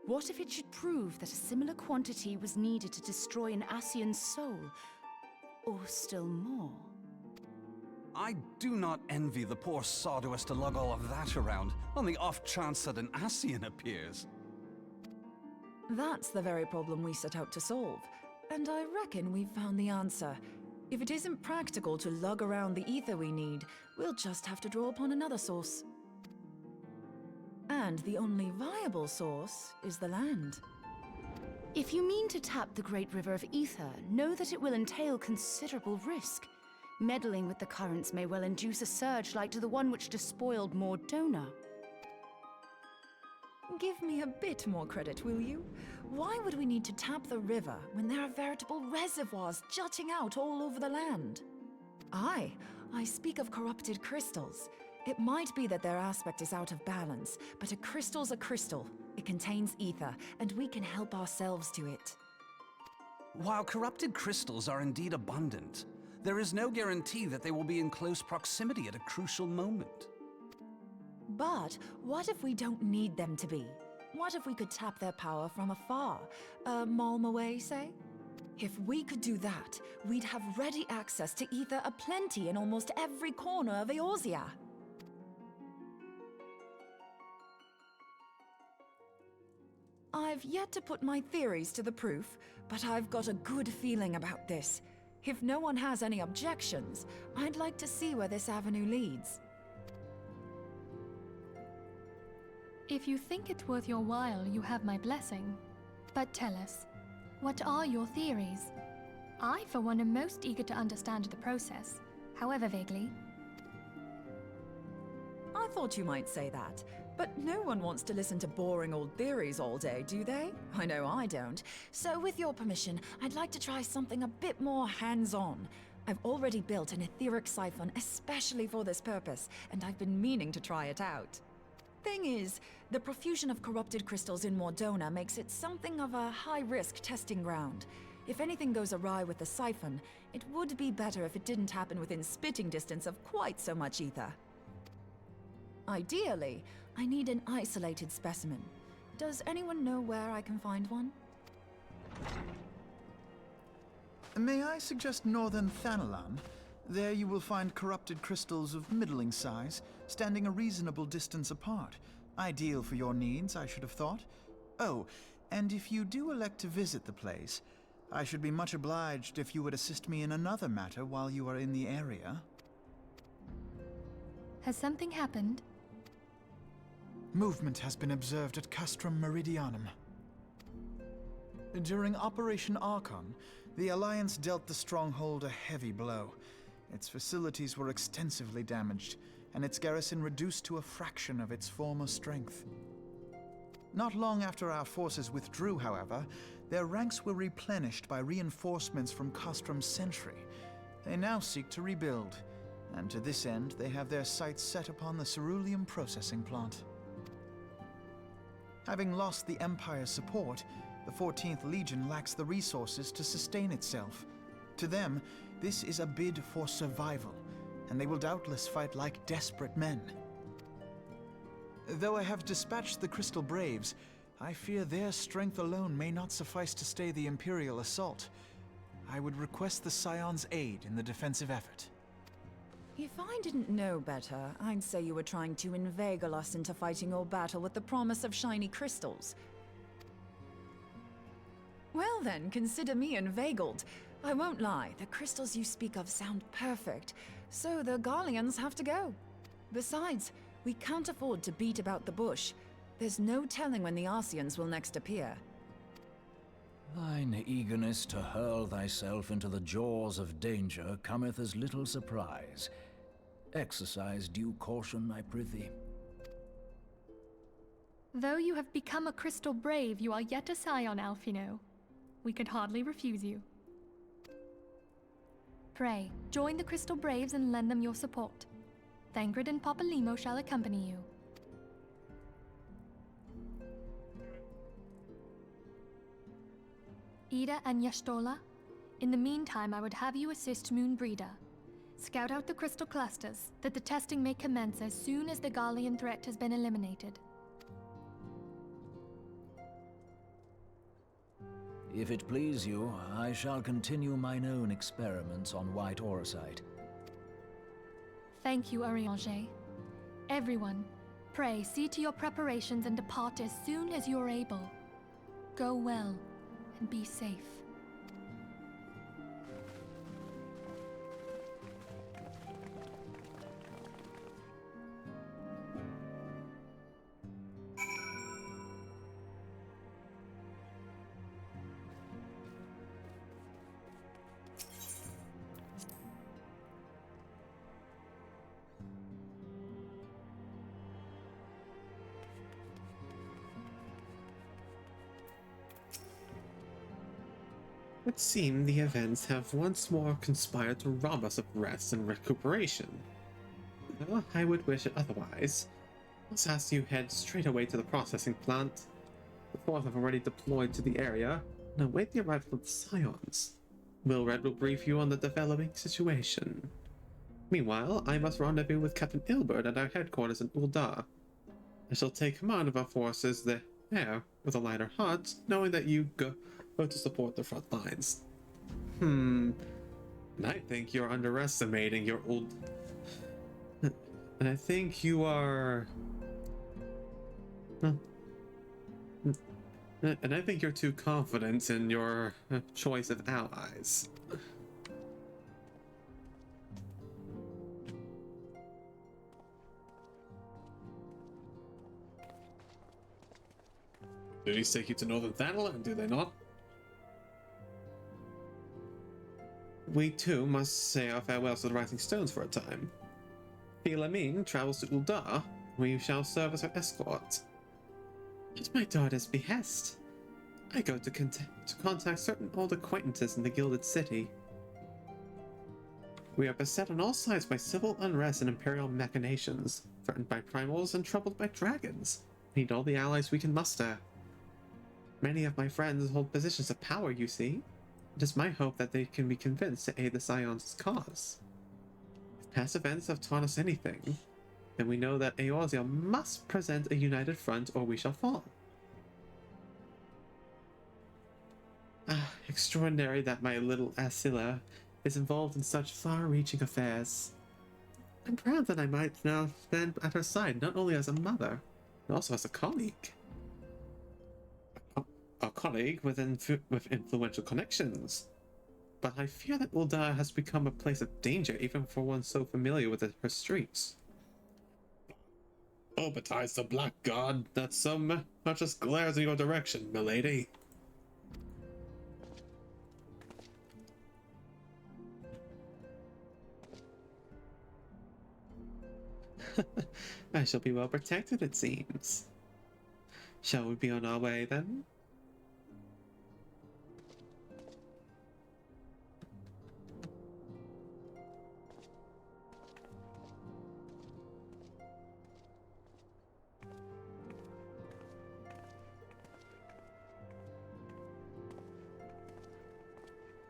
What if it should prove that a similar quantity was needed to destroy an Ascian's soul? Or still more? I do not envy the poor sod who has to lug all of that around, on the off chance that an Ascian appears. That's the very problem we set out to solve. And I reckon we've found the answer. If it isn't practical to lug around the ether we need, we'll just have to draw upon another source. And the only viable source is the land. If you mean to tap the great river of ether, know that it will entail considerable risk. Meddling with the currents may well induce a surge like to the one which despoiled Mordona. Give me a bit more credit, will you? Why would we need to tap the river when there are veritable reservoirs jutting out all over the land? I speak of corrupted crystals. It might be that their aspect is out of balance, but a crystal's a crystal. It contains ether, and we can help ourselves to it. While corrupted crystals are indeed abundant, there is no guarantee that they will be in close proximity at a crucial moment. But what if we don't need them to be? What if we could tap their power from afar? A malm away, say? If we could do that, we'd have ready access to ether aplenty in almost every corner of Eorzea. I've yet to put my theories to the proof, but I've got a good feeling about this. If no one has any objections, I'd like to see where this avenue leads. If you think it worth your while, you have my blessing. But tell us, what are your theories? I, for one, am most eager to understand the process, however vaguely. I thought you might say that, but no one wants to listen to boring old theories all day, do they? I know I don't. So with your permission, I'd like to try something a bit more hands-on. I've already built an etheric siphon especially for this purpose, and I've been meaning to try it out. Thing is, the profusion of corrupted crystals in Mordona makes it something of a high-risk testing ground. If anything goes awry with the siphon, it would be better if it didn't happen within spitting distance of quite so much ether. Ideally, I need an isolated specimen. Does anyone know where I can find one? May I suggest northern Thanalan? There you will find corrupted crystals of middling size, standing a reasonable distance apart. Ideal for your needs, I should have thought. Oh, and if you do elect to visit the place, I should be much obliged if you would assist me in another matter while you are in the area. Has something happened? Movement has been observed at Castrum Meridianum. During Operation Archon, the Alliance dealt the stronghold a heavy blow. Its facilities were extensively damaged, and its garrison reduced to a fraction of its former strength. Not long after our forces withdrew, however, their ranks were replenished by reinforcements from Castrum's sentry. They now seek to rebuild, and to this end they have their sights set upon the ceruleum processing plant. Having lost the Empire's support, the 14th Legion lacks the resources to sustain itself. To them, this is a bid for survival, and they will doubtless fight like desperate men. Though I have dispatched the Crystal Braves, I fear their strength alone may not suffice to stay the Imperial assault. I would request the Scion's aid in the defensive effort. If I didn't know better, I'd say you were trying to inveigle us into fighting your battle with the promise of shiny crystals. Well then, consider me inveigled. I won't lie, the crystals you speak of sound perfect, so the Garleans have to go. Besides, we can't afford to beat about the bush. There's no telling when the Arsians will next appear. Thine eagerness to hurl thyself into the jaws of danger cometh as little surprise. Exercise due caution, I prithee. Though you have become a crystal brave, you are yet a scion, Alfino. We could hardly refuse you. Pray, join the Crystal Braves and lend them your support. Thangred and Papalimo shall accompany you. Ida and Yashtola, in the meantime I would have you assist Moonbreeder. Scout out the crystal clusters, that the testing may commence as soon as the Garlean threat has been eliminated. If it please you, I shall continue mine own experiments on white orosite. Thank you, Urianger. Everyone, pray see to your preparations and depart as soon as you are able. Go well, and be safe. It would seem the events have once more conspired to rob us of rest and recuperation. Though I would wish it otherwise. Let's ask you head straight away to the processing plant. The Fourth have already deployed to the area and await the arrival of the Scions. Will Red will brief you on the developing situation. Meanwhile, I must rendezvous with Captain Ilbert at our headquarters in Uldar. I shall take command of our forces there with a lighter heart, knowing that you go to support the front lines. And I think you're underestimating your old... And I think you are... And I think you're too confident in your choice of allies. Duties take you to Northern Thanalan, do they not? We too must say our farewells to the Rising Stones for a time. Philamine travels to Uldar, where you shall serve as her escort. At my daughter's behest, I go to contact certain old acquaintances in the Gilded City. We are beset on all sides by civil unrest and imperial machinations, threatened by primals and troubled by dragons. We need all the allies we can muster. Many of my friends hold positions of power, you see. It is my hope that they can be convinced to aid the Scions' cause. If past events have taught us anything, then we know that Eorzea must present a united front or we shall fall. Extraordinary that my little Asila is involved in such far-reaching affairs. I'm proud that I might now stand at her side not only as a mother, but also as a colleague. A colleague with influential connections. But I fear that Uldar has become a place of danger even for one so familiar with her streets. Oh, betides the black god that so much as glares in your direction, milady. I shall be well protected, it seems. Shall we be on our way, then?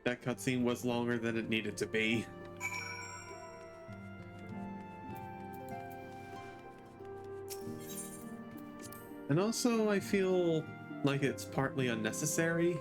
That cutscene was longer than it needed to be. And also, I feel like it's partly unnecessary.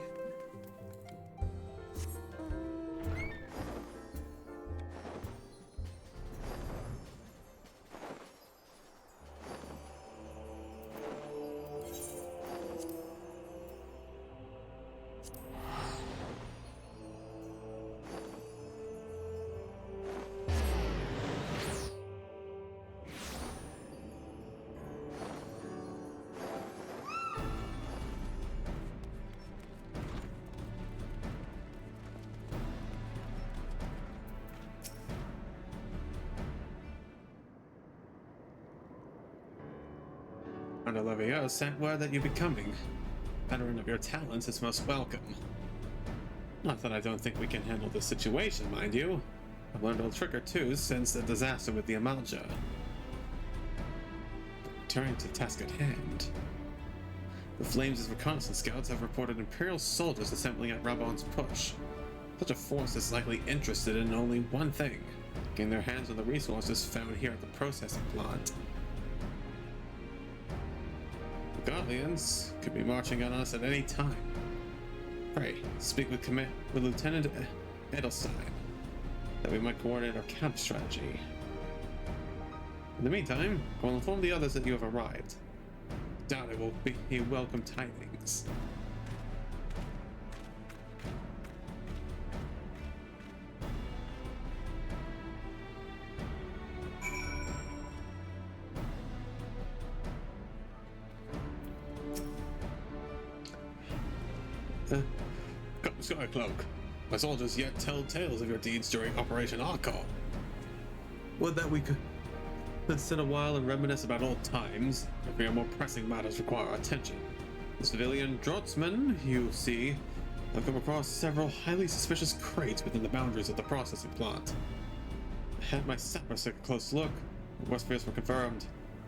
Olivia sent word that you'll be coming. Veteran of your talents is most welcome. Not that I don't think we can handle this situation, mind you. I've learned a trick or two since the disaster with the Amalja. Turning to task at hand. The Flames' reconnaissance scouts have reported Imperial soldiers assembling at Reborn's push. Such a force is likely interested in only one thing: getting their hands on the resources found here at the processing plant. The Guardians could be marching on us at any time. Pray, speak with Lieutenant Edelstein, that we might coordinate our camp strategy. In the meantime, I will inform the others that you have arrived. Doubt it will be welcome tidings. Skycloak, my soldiers yet tell tales of your deeds during Operation Archon. Would that we could sit a while and reminisce about old times, if your more pressing matters require our attention. The civilian Drotsman, you see, have come across several highly suspicious crates within the boundaries of the processing plant. I had my sappers take a close look. Worst fears were confirmed.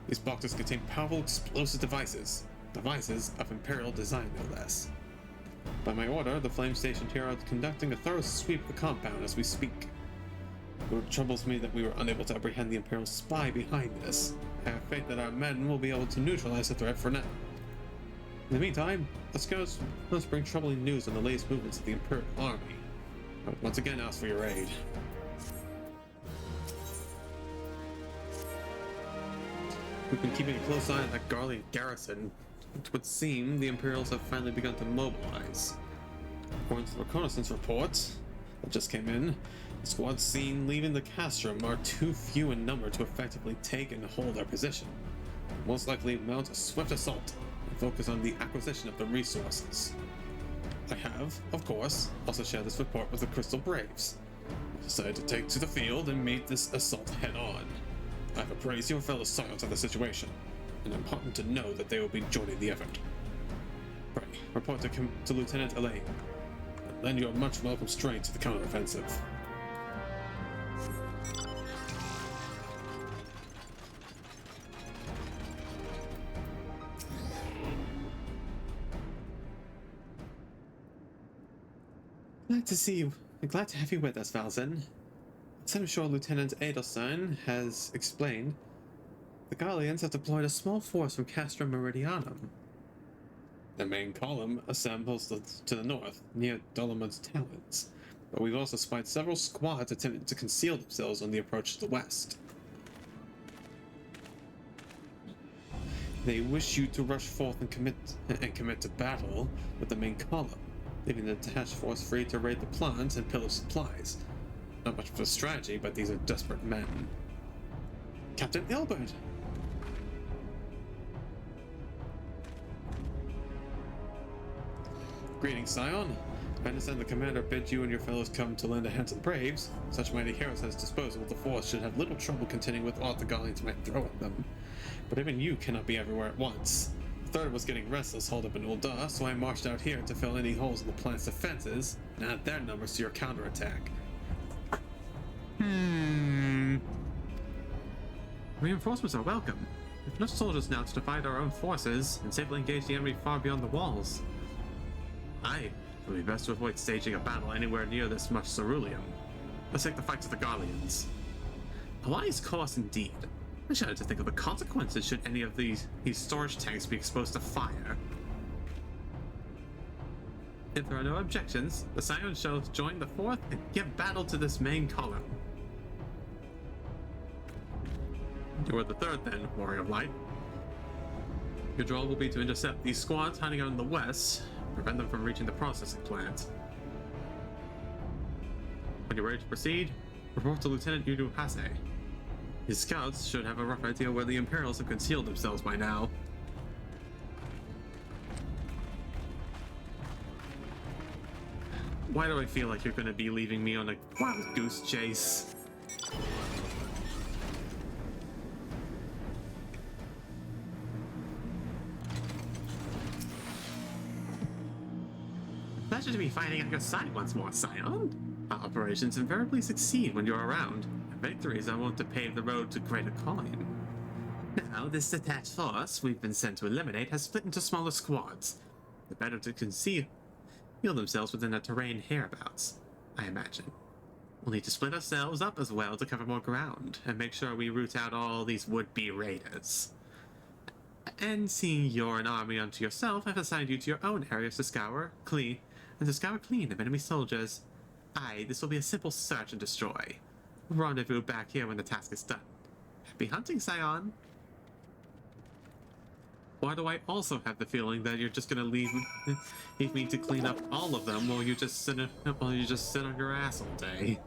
These boxes contain powerful explosive devices of Imperial design, no less. By my order, the Flame Station here are conducting a thorough sweep of the compound as we speak. It troubles me that we were unable to apprehend the Imperial spy behind this. I have faith that our men will be able to neutralize the threat for now. In the meantime, the scouts must bring troubling news on the latest movements of the Imperial Army. I would once again ask for your aid. We've been keeping a close eye on that Garlean garrison. It would seem the Imperials have finally begun to mobilize. According to the reconnaissance report that just came in, the squads seen leaving the castrum are too few in number to effectively take and hold their position. Most likely mount a swift assault and focus on the acquisition of the resources. I have, of course, also shared this report with the Crystal Braves. I decided to take to the field and meet this assault head on. I have appraised your fellow science of the situation, and I'm heartened to know that they will be joining the effort. Pray, report to Lieutenant Elaine, and lend your much welcome strength to the counteroffensive. Glad to have you with us, Valzen. As I'm sure Lieutenant Edelstein has explained, the Guardians have deployed a small force from Castrum Meridianum. The main column assembles to the north, near Dolomund's Talons, but we've also spied several squads attempting to conceal themselves on the approach to the west. They wish you to rush forth and commit to battle with the main column, leaving the detached force free to raid the plant and pillage supplies. Not much of a strategy, but these are desperate men. Captain Ilbert! Greetings, Scion. I understand the commander bid you and your fellows come to lend a hand to the Braves. Such mighty heroes at his disposal, the force should have little trouble contending with aught the Guardians might throw at them. But even you cannot be everywhere at once. The third was getting restless holed up in Ul'dah, so I marched out here to fill any holes in the plant's defenses and add their numbers to your counterattack. Reinforcements are welcome. We have enough soldiers now to divide our own forces and safely engage the enemy far beyond the walls. Aye, It would be best to avoid staging a battle anywhere near this much ceruleum. Let's take the fight to the Garleans. A wise course indeed. I shudder to think of the consequences should any of these storage tanks be exposed to fire. If there are no objections, the Scions shall join the 4th and give battle to this main column. You are the 3rd then, Warrior of Light. Your role will be to intercept these squads hiding out in the west, prevent them from reaching the processing plant. When you're ready to proceed, report to Lieutenant Yudu Hase. His scouts should have a rough idea where the Imperials have concealed themselves by now. Why do I feel like you're going to be leaving me on a wild goose chase? Pleasure to be fighting at your side once more, Scion. Our operations invariably succeed when you're around, and victories are wont to pave the road to greater calling. Now, this detached force we've been sent to eliminate has split into smaller squads, the better to conceal themselves within a terrain hereabouts, I imagine. We'll need to split ourselves up as well to cover more ground, and make sure we root out all these would-be raiders. And seeing you're an army unto yourself, I've assigned you to your own areas to scour clean of enemy soldiers. Aye, this will be a simple search and destroy. Rendezvous back here when the task is done. Happy hunting, Scion! Why do I also have the feeling that you're just gonna leave me to clean up all of them while you just sit on your ass all day?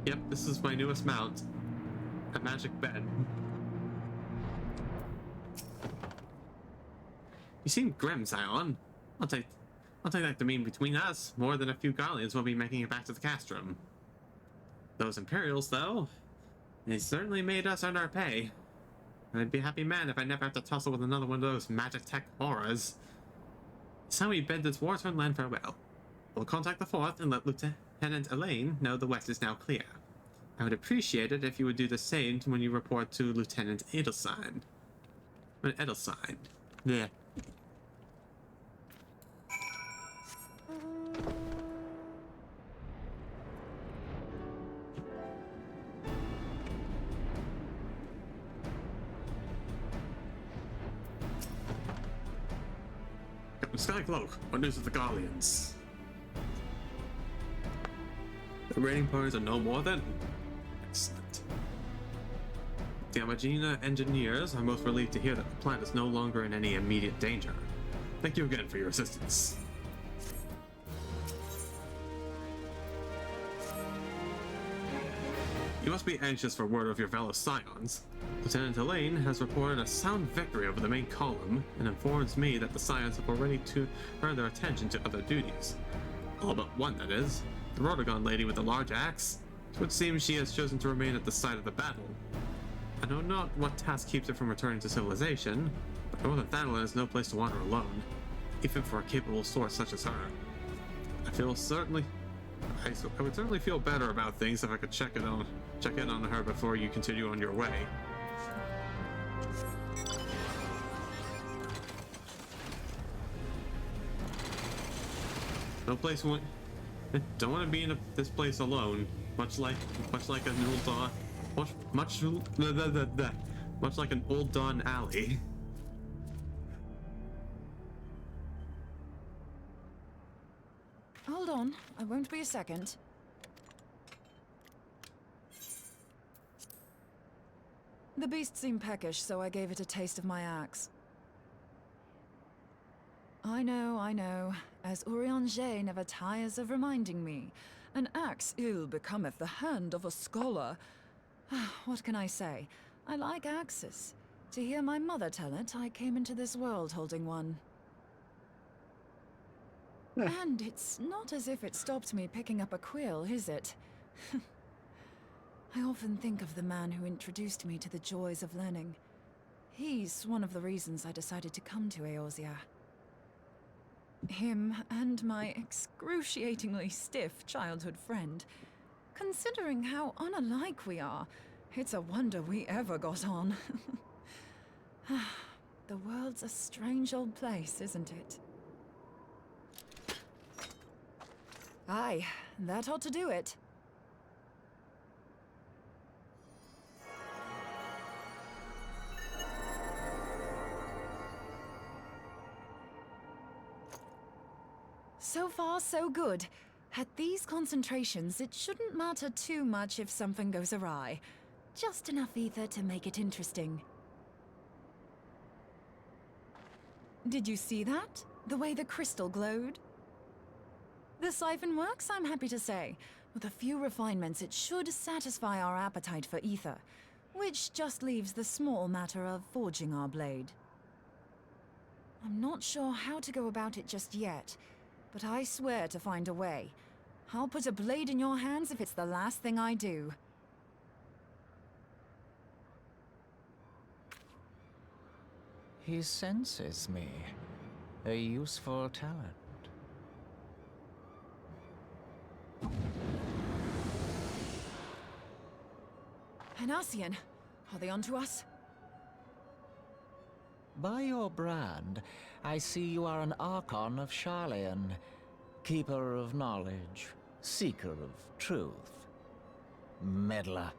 Yep, this is my newest mount. A magic bed. You seem grim, Scion. I'll take that to mean between us, more than a few Garleans will be making it back to the castrum. Those Imperials, though, they certainly made us earn our pay. I'd be a happy man if I never have to tussle with another one of those magic tech horrors. So we bid this war-torn land farewell. We'll contact the 4th and let Lieutenant Elaine know the west is now clear. I would appreciate it if you would do the same when you report to Lieutenant Edelstein. Edelstein. Yeah. Skycloak, what news of the Garleans? The raiding parties are no more than... Excellent. The Amagina engineers are most relieved to hear that the plant is no longer in any immediate danger. Thank you again for your assistance. You must be anxious for word of your fellow Scions. Lieutenant Elaine has reported a sound victory over the main column and informs me that the Scions have already turned their attention to other duties. All but one, that is. The Rotogon lady with the large axe. It would seem she has chosen to remain at the site of the battle. I know not what task keeps her from returning to civilization, but Northern Thanalan is no place to wander alone, even for a capable source such as her. I would certainly feel better about things if I could check in on her before you continue on your way. No place don't want to be in this place alone. Much like an old dawn. Much like an old dawn alley. Hold on, I won't be a second. The beast seemed peckish, so I gave it a taste of my axe. I know. As Urianger never tires of reminding me, an axe ill becometh the hand of a scholar. What can I say? I like axes. To hear my mother tell it, I came into this world holding one. And it's not as if it stopped me picking up a quill, is it? I often think of the man who introduced me to the joys of learning. He's one of the reasons I decided to come to Eorzea. Him and my excruciatingly stiff childhood friend. Considering how unalike we are, it's a wonder we ever got on. The world's a strange old place, isn't it? Aye, that ought to do it. So far, so good. At these concentrations, it shouldn't matter too much if something goes awry. Just enough ether to make it interesting. Did you see that? The way the crystal glowed? The siphon works, I'm happy to say. With a few refinements, it should satisfy our appetite for ether, which just leaves the small matter of forging our blade. I'm not sure how to go about it just yet, but I swear to find a way. I'll put a blade in your hands if it's the last thing I do. He senses me. A useful talent. Anasian, are they onto us? By your brand, I see you are an Archon of Sharlayan, keeper of knowledge, seeker of truth, meddler.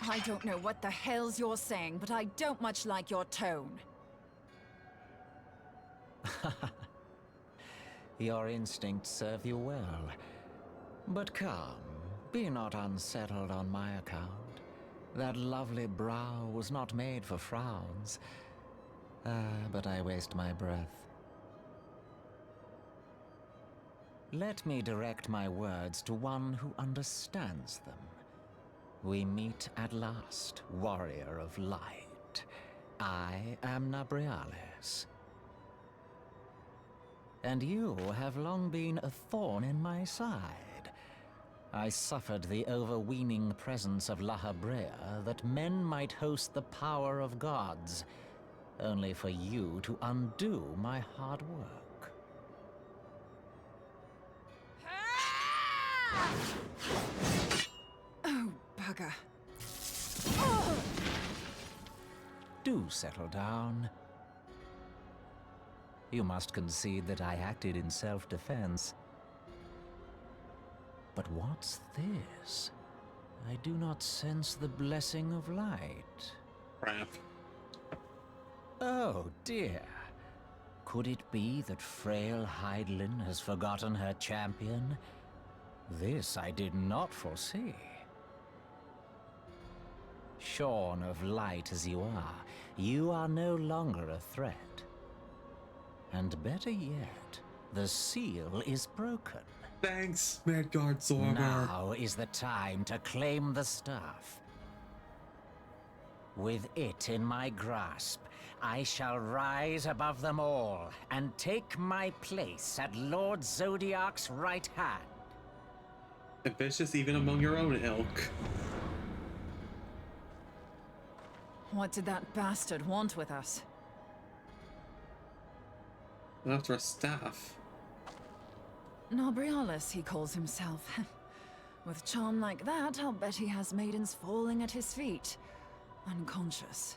I don't know what the hell's you're saying, but I don't much like your tone. Your instincts serve you well. But come, be not unsettled on my account. That lovely brow was not made for frowns. But I waste my breath. Let me direct my words to one who understands them. We meet at last, warrior of light. I am Nabriales. And you have long been a thorn in my side. I suffered the overweening presence of La Habrea that men might host the power of gods, only for you to undo my hard work. Oh, bugger. Do settle down. You must concede that I acted in self-defense. But what's this? I do not sense the blessing of light. Crap. Oh, dear. Could it be that frail Hydaelyn has forgotten her champion? This I did not foresee. Shorn of light as you are no longer a threat. And better yet, the seal is broken. Thanks, Midgard Zorber. Now is the time to claim the staff. With it in my grasp, I shall rise above them all and take my place at Lord Zodiac's right hand. Ambitious even among your own ilk. What did that bastard want with us? After a staff. Nabriales, he calls himself. With charm like that, I'll bet he has maidens falling at his feet, unconscious.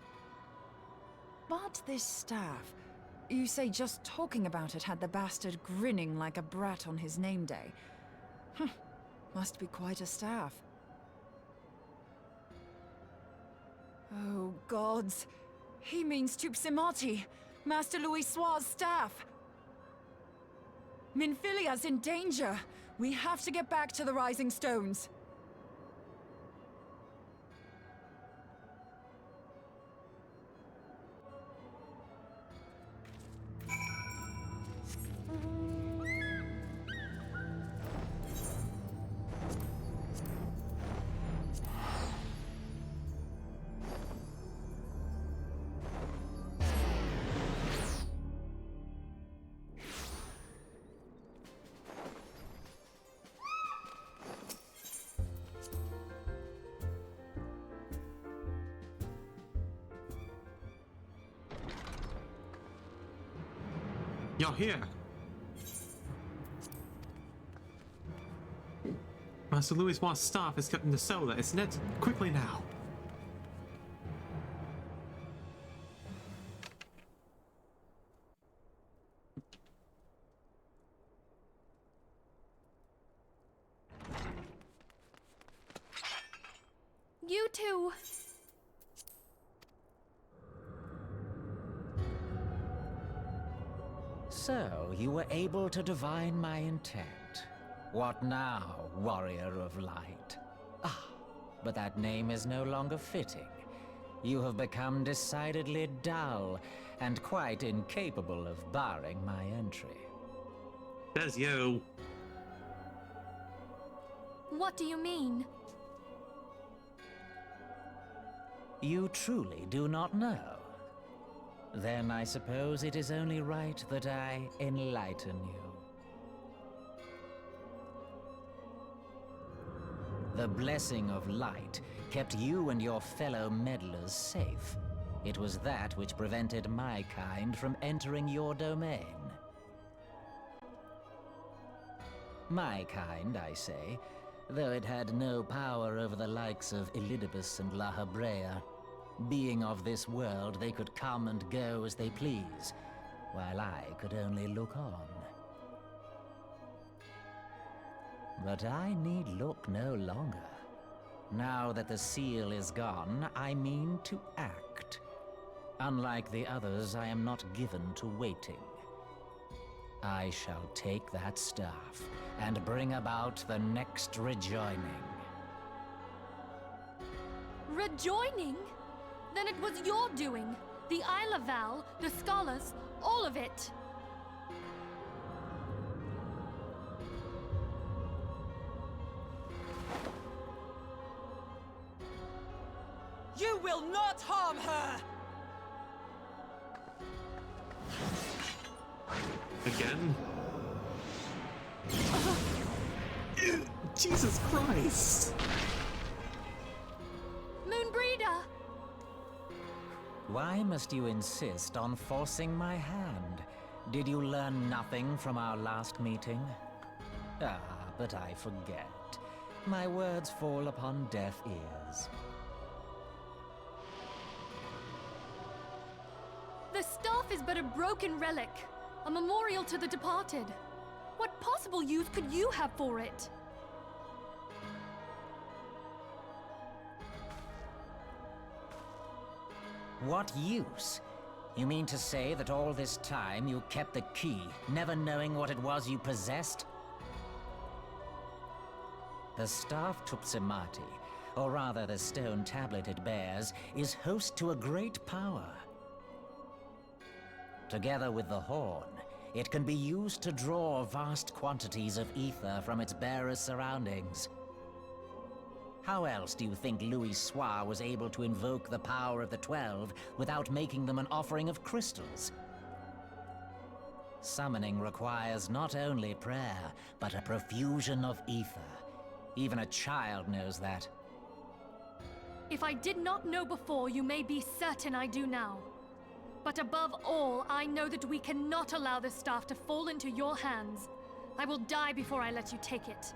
But this staff, you say just talking about it had the bastard grinning like a brat on his name day. Must be quite a staff. Oh, gods. He means Tupsimati, Master Louis Soir's staff. Minfilia's in danger. We have to get back to the Rising Stones. You're here. Master Louis's staff is cut into solar. It's net quickly now. You two. So, you were able to divine my intent. What now, warrior of light? Ah, but that name is no longer fitting. You have become decidedly dull, and quite incapable of barring my entry. There's you. What do you mean? You truly do not know? Then I suppose it is only right that I enlighten you. The blessing of light kept you and your fellow meddlers safe. It was that which prevented my kind from entering your domain. My kind, I say, though it had no power over the likes of Elidibus and La Habrea. Being of this world, they could come and go as they please, while I could only look on. But I need look no longer. Now that the seal is gone, I mean to act. Unlike the others, I am not given to waiting. I shall take that staff and bring about the next rejoining. Rejoining? Then it was your doing. The Isle of Val, the scholars, all of it. You will not harm her! Again? Jesus Christ! Moonbreeder! Why must you insist on forcing my hand? Did you learn nothing from our last meeting? Ah, but I forget. My words fall upon deaf ears. The staff is but a broken relic, a memorial to the departed. What possible use could you have for it? What use? You mean to say that all this time you kept the key, never knowing what it was you possessed? The staff Tupsimati, or rather the stone tablet it bears, is host to a great power. Together with the horn, it can be used to draw vast quantities of ether from its bearer's surroundings. How else do you think Louis Soir was able to invoke the power of the 12 without making them an offering of crystals? Summoning requires not only prayer, but a profusion of ether. Even a child knows that. If I did not know before, you may be certain I do now. But above all, I know that we cannot allow this staff to fall into your hands. I will die before I let you take it.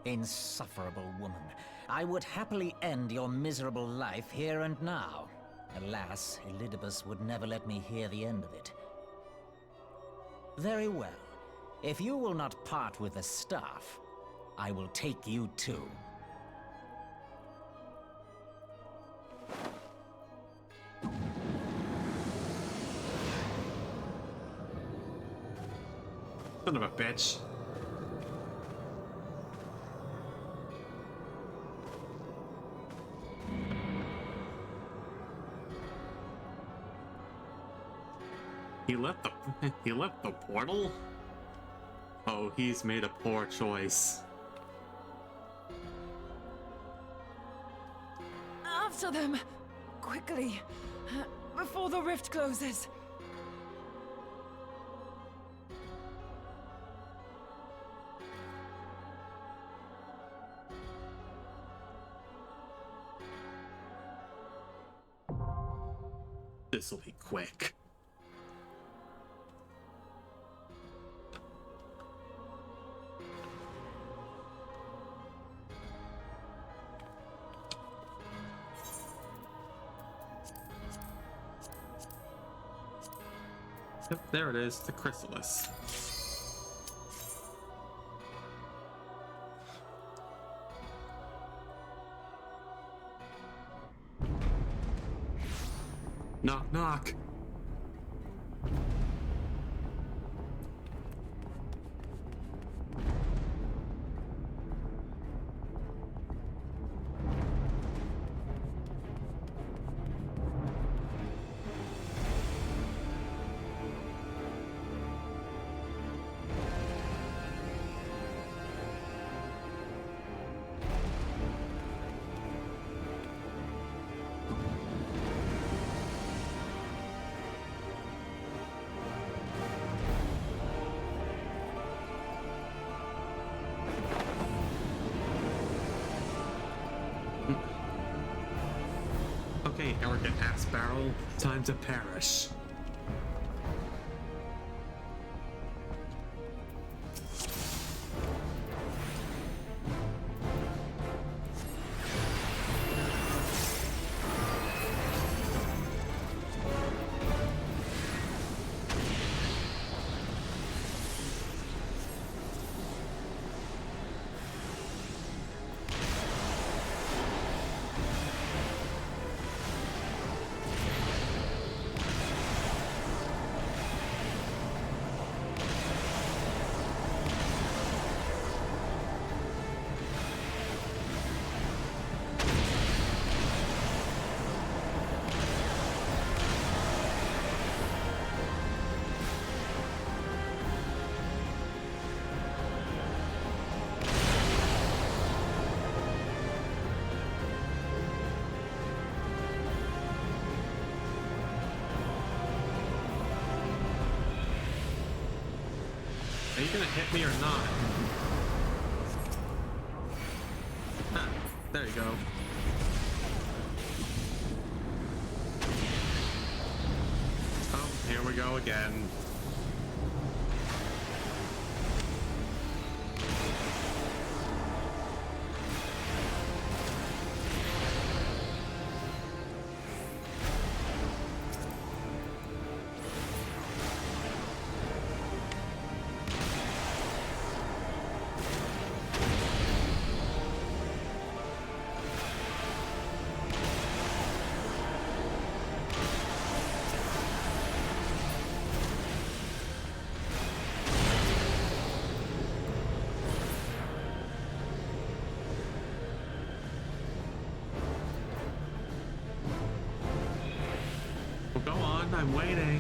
Insufferable woman. I would happily end your miserable life here and now. Alas, Elidibus would never let me hear the end of it. Very well. If you will not part with the staff, I will take you too. Son of a bitch. He left the portal? Oh, he's made a poor choice. After them! Quickly! Before the rift closes! This'll be quick. Yep, there it is, the chrysalis. Knock, knock. Okay, arrogant ass barrel, time to perish. Are you gonna hit me or not? Ah, there you go. Oh, here we go again. Well, go on, I'm waiting.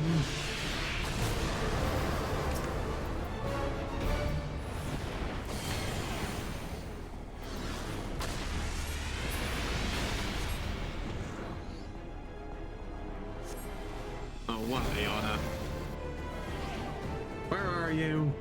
Oh, what, Iona? Where are you?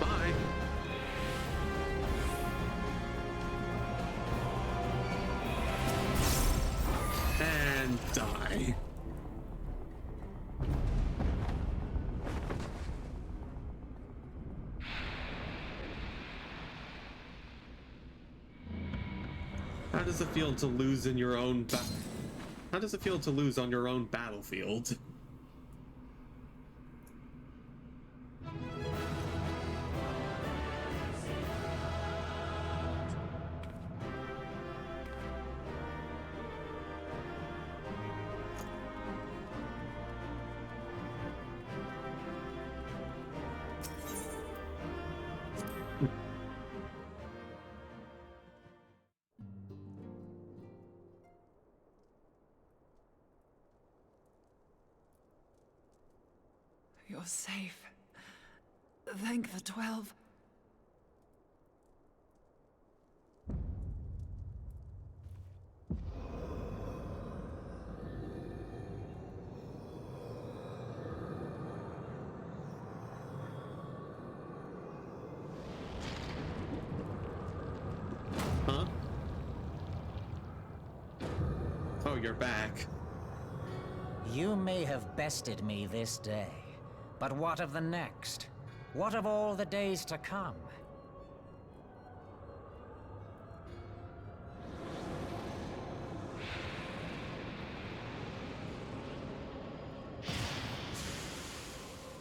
Bye. And die. How does it feel to lose in your own How does it feel to lose on your own battlefield? You're safe. Thank the 12. you're back. You may have bested me this day, but what of the next? What of all the days to come?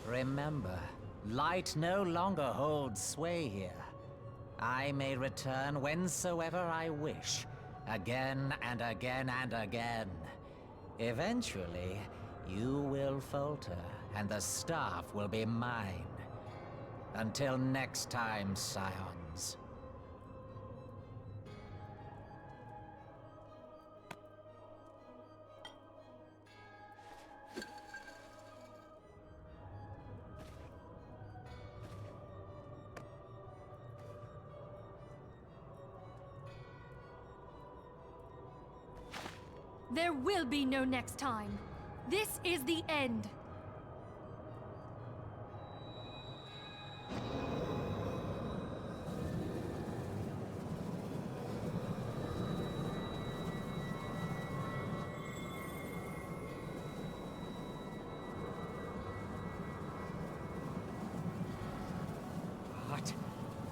Remember, light no longer holds sway here. I may return whensoever I wish, again and again and again. Eventually, you will falter, and the staff will be mine. Until next time, scions. There will be no next time. This is the end.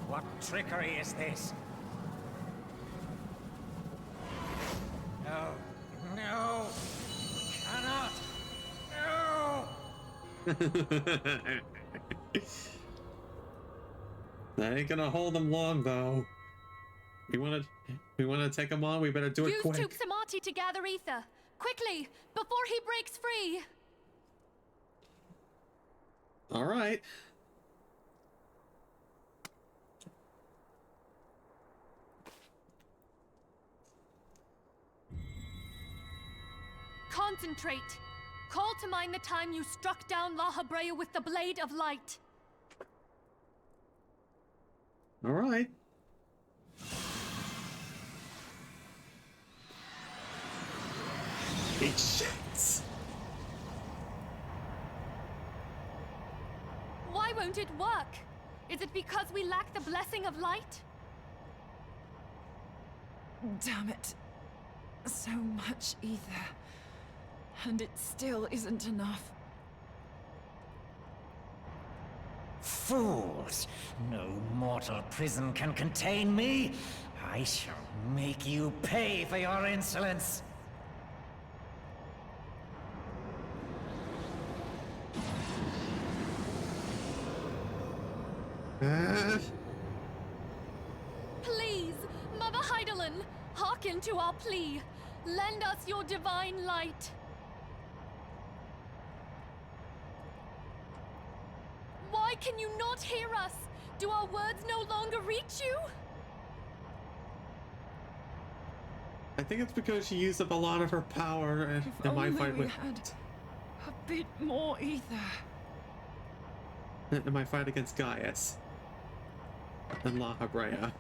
What trickery is this? No. No! Cannot! No! That ain't gonna hold them long, though. We wanna take him on. We better do it Use quick. Tuke Samati to gather ether, quickly, before he breaks free. All right. Concentrate. Call to mind the time you struck down La Habrea with the Blade of Light. All right. It shits. Why won't it work? Is it because we lack the blessing of light? Damn it. So much ether. And it still isn't enough. Fools! No mortal prison can contain me! I shall make you pay for your insolence! Please, Mother Heidelin, hearken to our plea. Lend us your divine light. Why can you not hear us? Do our words no longer reach you? I think it's because she used up a lot of her power in my fight with. Had a bit more ether. In my fight against Gaius and La Habrea.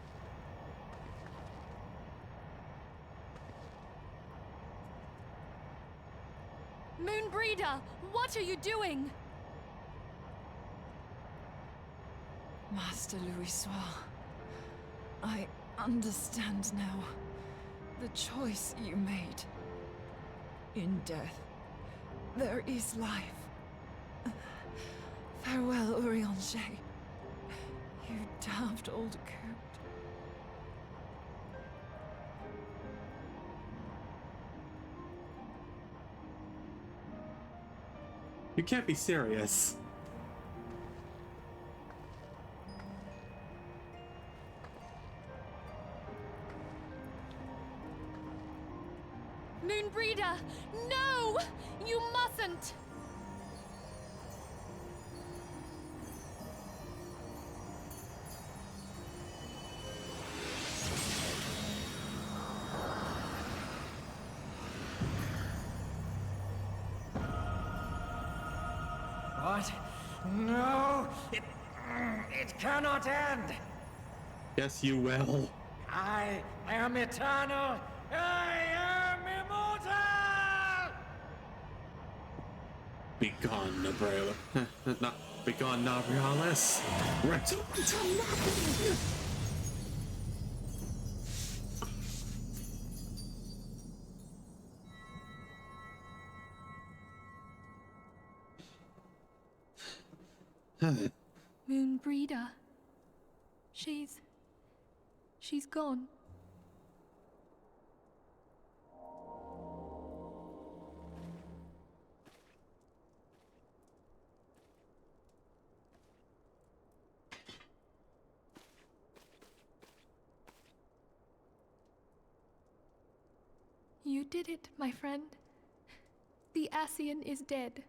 Moonbreeder, what are you doing? Master Louis Soir, I understand now the choice you made. In death, there is life. Farewell, Urianger. You daft old coot. You can't be serious. Moonbreeder, no! You mustn't! What? No! It cannot end! Yes, you will. I am eternal! I am immortal! Begone, Nabrela. Not begone, Nabrialis. Moonbreeder. She's gone. You did it, my friend. The Ascian is dead.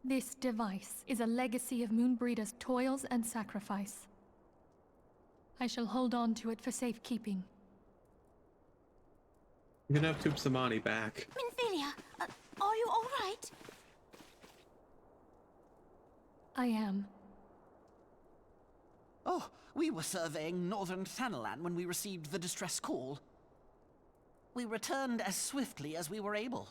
This device is a legacy of Moonbreeder's toils and sacrifice. I shall hold on to it for safekeeping. You can have Tube Samani back. Minfilia, are you all right? I am. Oh, we were surveying northern Thanalan when we received the distress call. We returned as swiftly as we were able.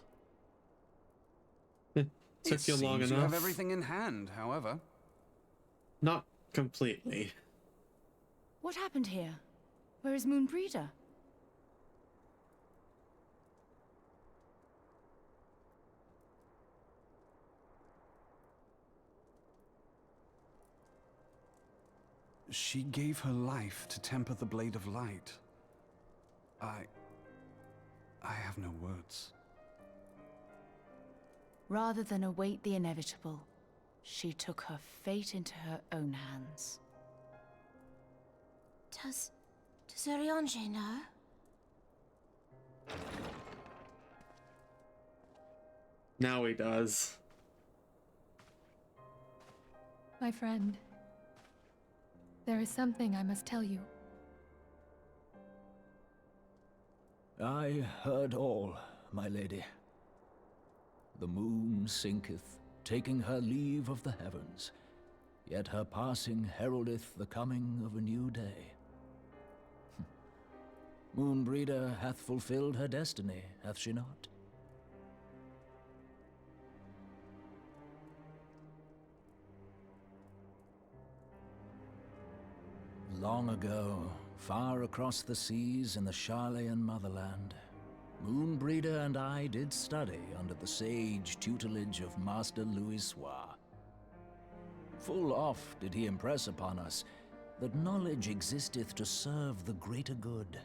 It took you long seems enough. You have everything in hand, however. Not completely. What happened here? Where is Moonbreeder? She gave her life to temper the Blade of Light. I have no words. Rather than await the inevitable, she took her fate into her own hands. Does Urianger know? Now he does. My friend, there is something I must tell you. I heard all, my lady. The moon sinketh, taking her leave of the heavens, yet her passing heraldeth the coming of a new day. Moonbreeder hath fulfilled her destiny, hath she not? Long ago, far across the seas in the Charlayan motherland, Moonbreeder and I did study under the sage tutelage of Master Louisoix. Full oft did he impress upon us that knowledge existeth to serve the greater good.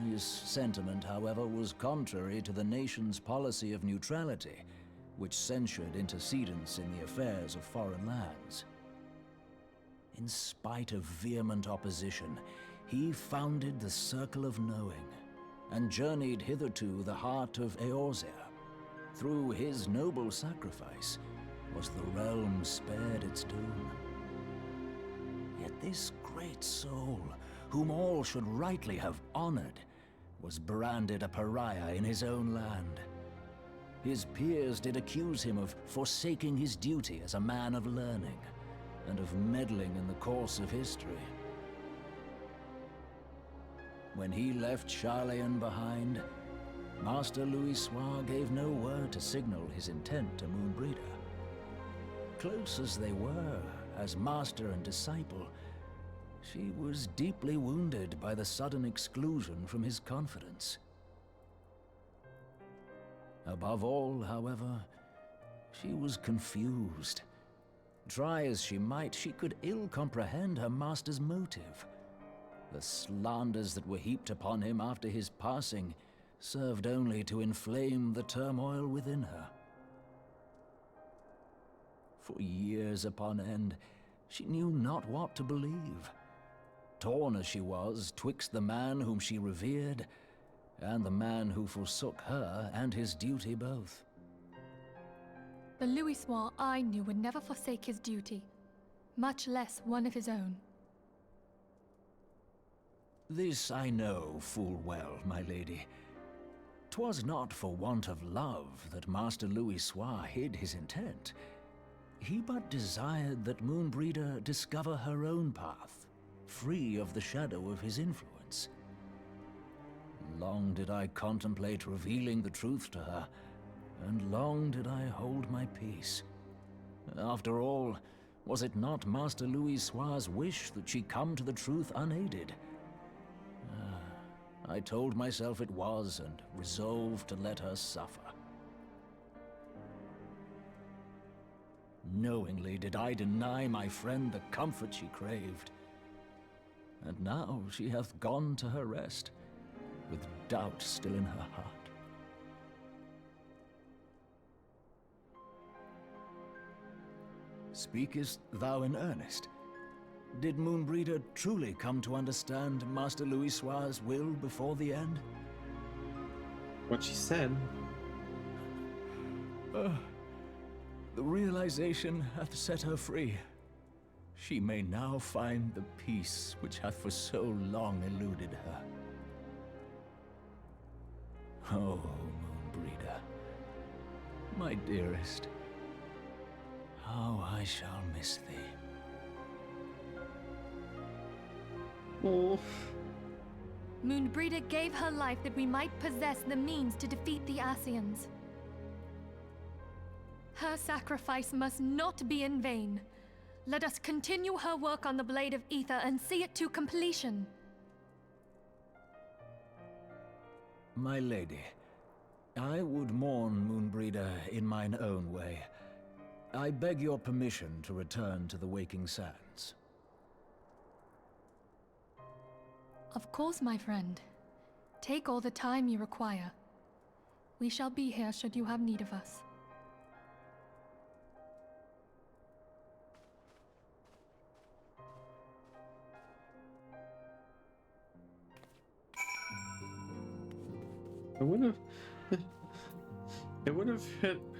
This sentiment, however, was contrary to the nation's policy of neutrality, which censured intercedence in the affairs of foreign lands. In spite of vehement opposition, he founded the Circle of Knowing, and journeyed hitherto the heart of Eorzea. Through his noble sacrifice was the realm spared its doom. Yet this great soul, whom all should rightly have honored, was branded a pariah in his own land. His peers did accuse him of forsaking his duty as a man of learning, and of meddling in the course of history. When he left Charlayan behind, Master Louisoix gave no word to signal his intent to Moonbreeder. Close as they were, as master and disciple, she was deeply wounded by the sudden exclusion from his confidence. Above all, however, she was confused. Try as she might, she could ill comprehend her master's motive. The slanders that were heaped upon him after his passing served only to inflame the turmoil within her. For years upon end, she knew not what to believe. Torn as she was twixt the man whom she revered and the man who forsook her and his duty both. The Louisoix I knew would never forsake his duty, much less one of his own. This I know full well, my lady. 'Twas not for want of love that Master Louisoix hid his intent. He but desired that Moonbreeder discover her own path, free of the shadow of his influence. Long did I contemplate revealing the truth to her, and long did I hold my peace. After all, was it not Master Louisoix's wish that she come to the truth unaided? I told myself it was and resolved to let her suffer. Knowingly did I deny my friend the comfort she craved. And now she hath gone to her rest, with doubt still in her heart. Speakest thou in earnest? Did Moonbreeder truly come to understand Master Louisoix's will before the end? What she said. The realization hath set her free. She may now find the peace which hath for so long eluded her. Oh, Moonbreeder, my dearest, how I shall miss thee. Oh. Moonbreeder gave her life that we might possess the means to defeat the Ascians. Her sacrifice must not be in vain. Let us continue her work on the Blade of Ether and see it to completion. My lady, I would mourn Moonbreeder in mine own way. I beg your permission to return to the Waking Sands. Of course, my friend. Take all the time you require. We shall be here should you have need of us. It would have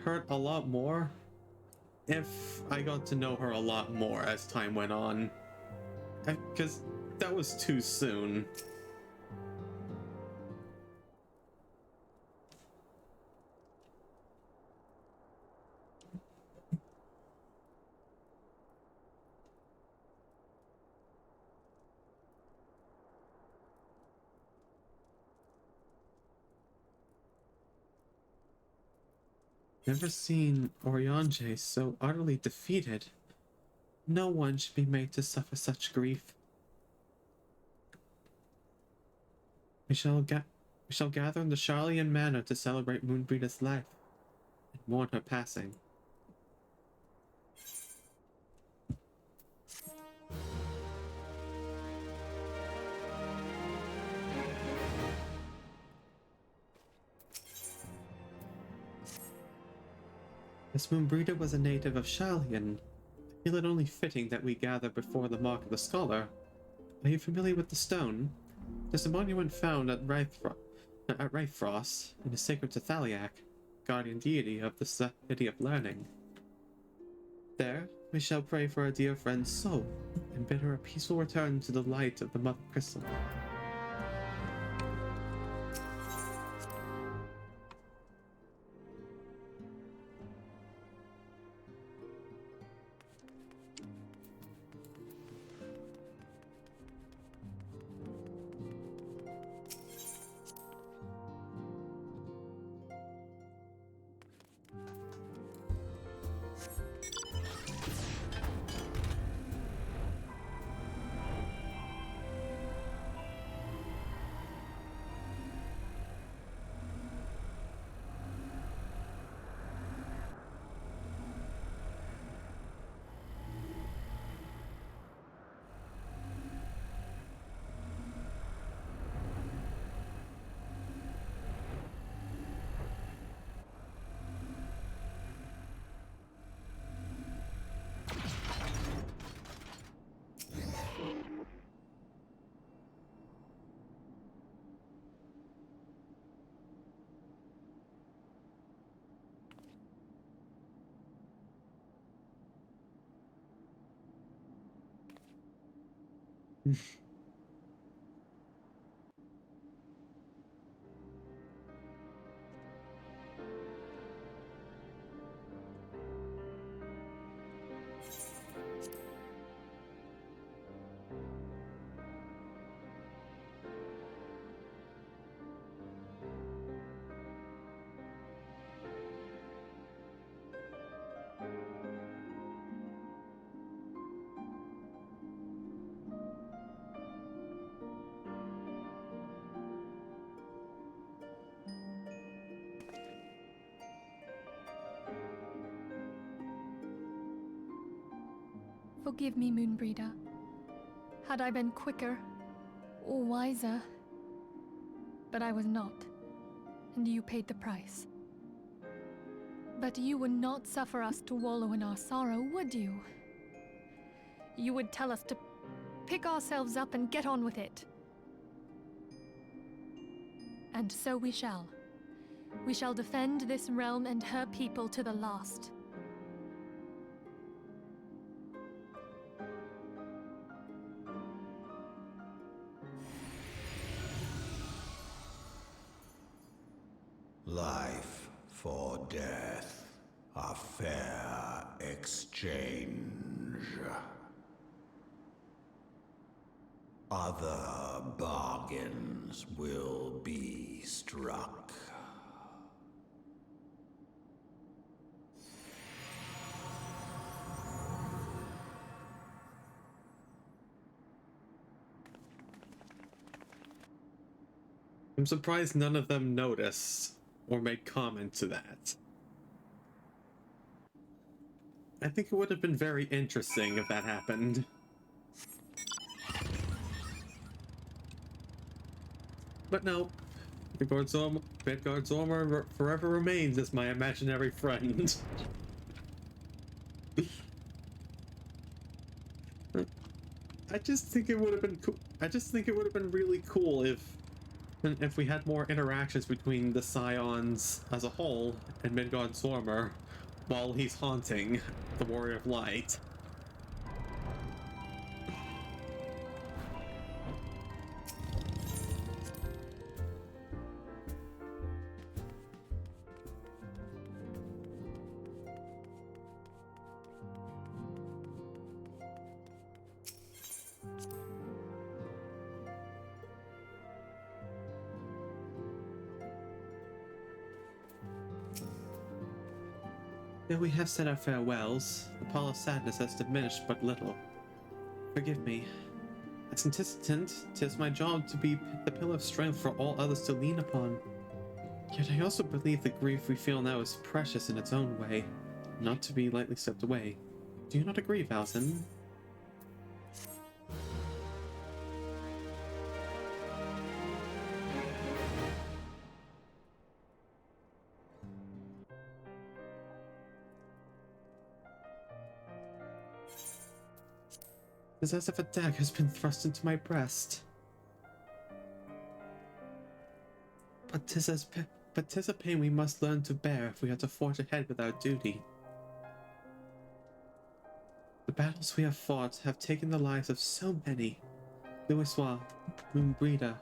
hurt a lot more if I got to know her a lot more as time went on. Because that was too soon. Never seen Oriange so utterly defeated. No one should be made to suffer such grief. We shall gather in the Charlian Manor to celebrate Moonbreeder's life and mourn her passing. As Moonbreeder was a native of Charlian, I feel it only fitting that we gather before the Mark of the Scholar. Are you familiar with the stone? There's a monument found at Rythfrost in the sacred to Thaliak, guardian deity of the City of Learning. There, we shall pray for our dear friend's soul and bid her a peaceful return to the light of the Mother Crystal. Forgive me, Moonbreeder. Had I been quicker or wiser, but I was not, and you paid the price. But you would not suffer us to wallow in our sorrow, would you? You would tell us to pick ourselves up and get on with it. And so we shall. We shall defend this realm and her people to the last. Life for death, a fair exchange. Other bargains will be struck. I'm surprised none of them noticed or made comment to that. I think it would have been very interesting if that happened. But no, Midgard's armor forever remains as my imaginary friend. I just think it would have been cool. I just think it would have been really cool if we had more interactions between the Scions as a whole and Midgard's armor while he's haunting the Warrior of Light. Though we have said our farewells, the pall of sadness has diminished but little. Forgive me. As contestant, 'tis my job to be the pillar of strength for all others to lean upon. Yet I also believe the grief we feel now is precious in its own way, not to be lightly swept away. Do you not agree, Valzen? It's as if a dagger has been thrust into my breast. But 'tis a pain we must learn to bear if we are to forge ahead with our duty. The battles we have fought have taken the lives of so many. Louisois, Moonbreeder,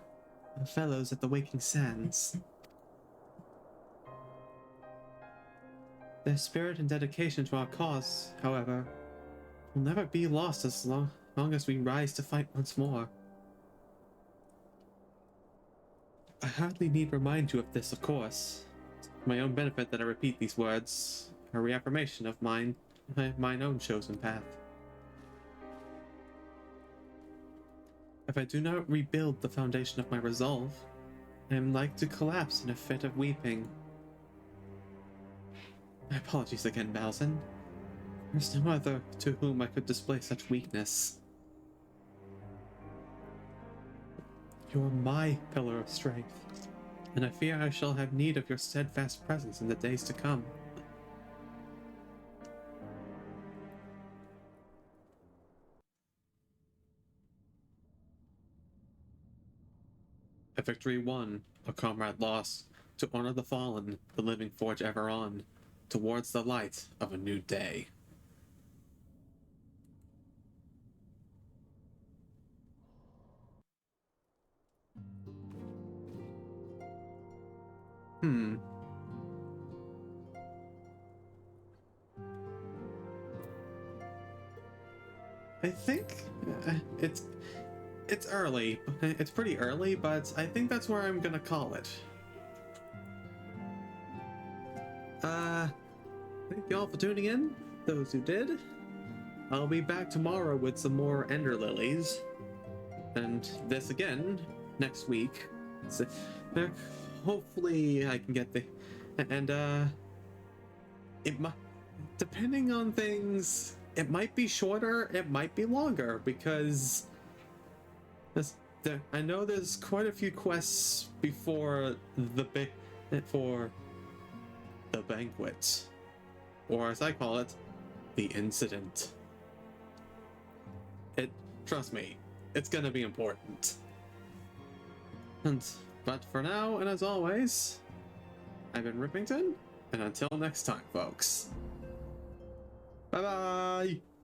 and fellows at the Waking Sands. Their spirit and dedication to our cause, however, will never be lost as long as we rise to fight once more. I hardly need remind you of this, of course. It's for my own benefit that I repeat these words, a reaffirmation of mine own chosen path. If I do not rebuild the foundation of my resolve, I am like to collapse in a fit of weeping. My apologies again, Valzen. There's no other to whom I could display such weakness. You are my pillar of strength, and I fear I shall have need of your steadfast presence in the days to come. A victory won, a comrade lost, to honor the fallen, the living forge ever on, towards the light of a new day. I think it's early. It's pretty early, but I think that's where I'm gonna call it. Thank y'all for tuning in, those who did. I'll be back tomorrow with some more Ender Lilies, and this again next week. So, hopefully I can get it might, depending on things, it might be shorter, it might be longer, because I know there's quite a few quests before for the banquet, or as I call it, the incident. Trust me, it's gonna be important. But for now, and as always, I've been Rippington, and until next time, folks. Bye bye!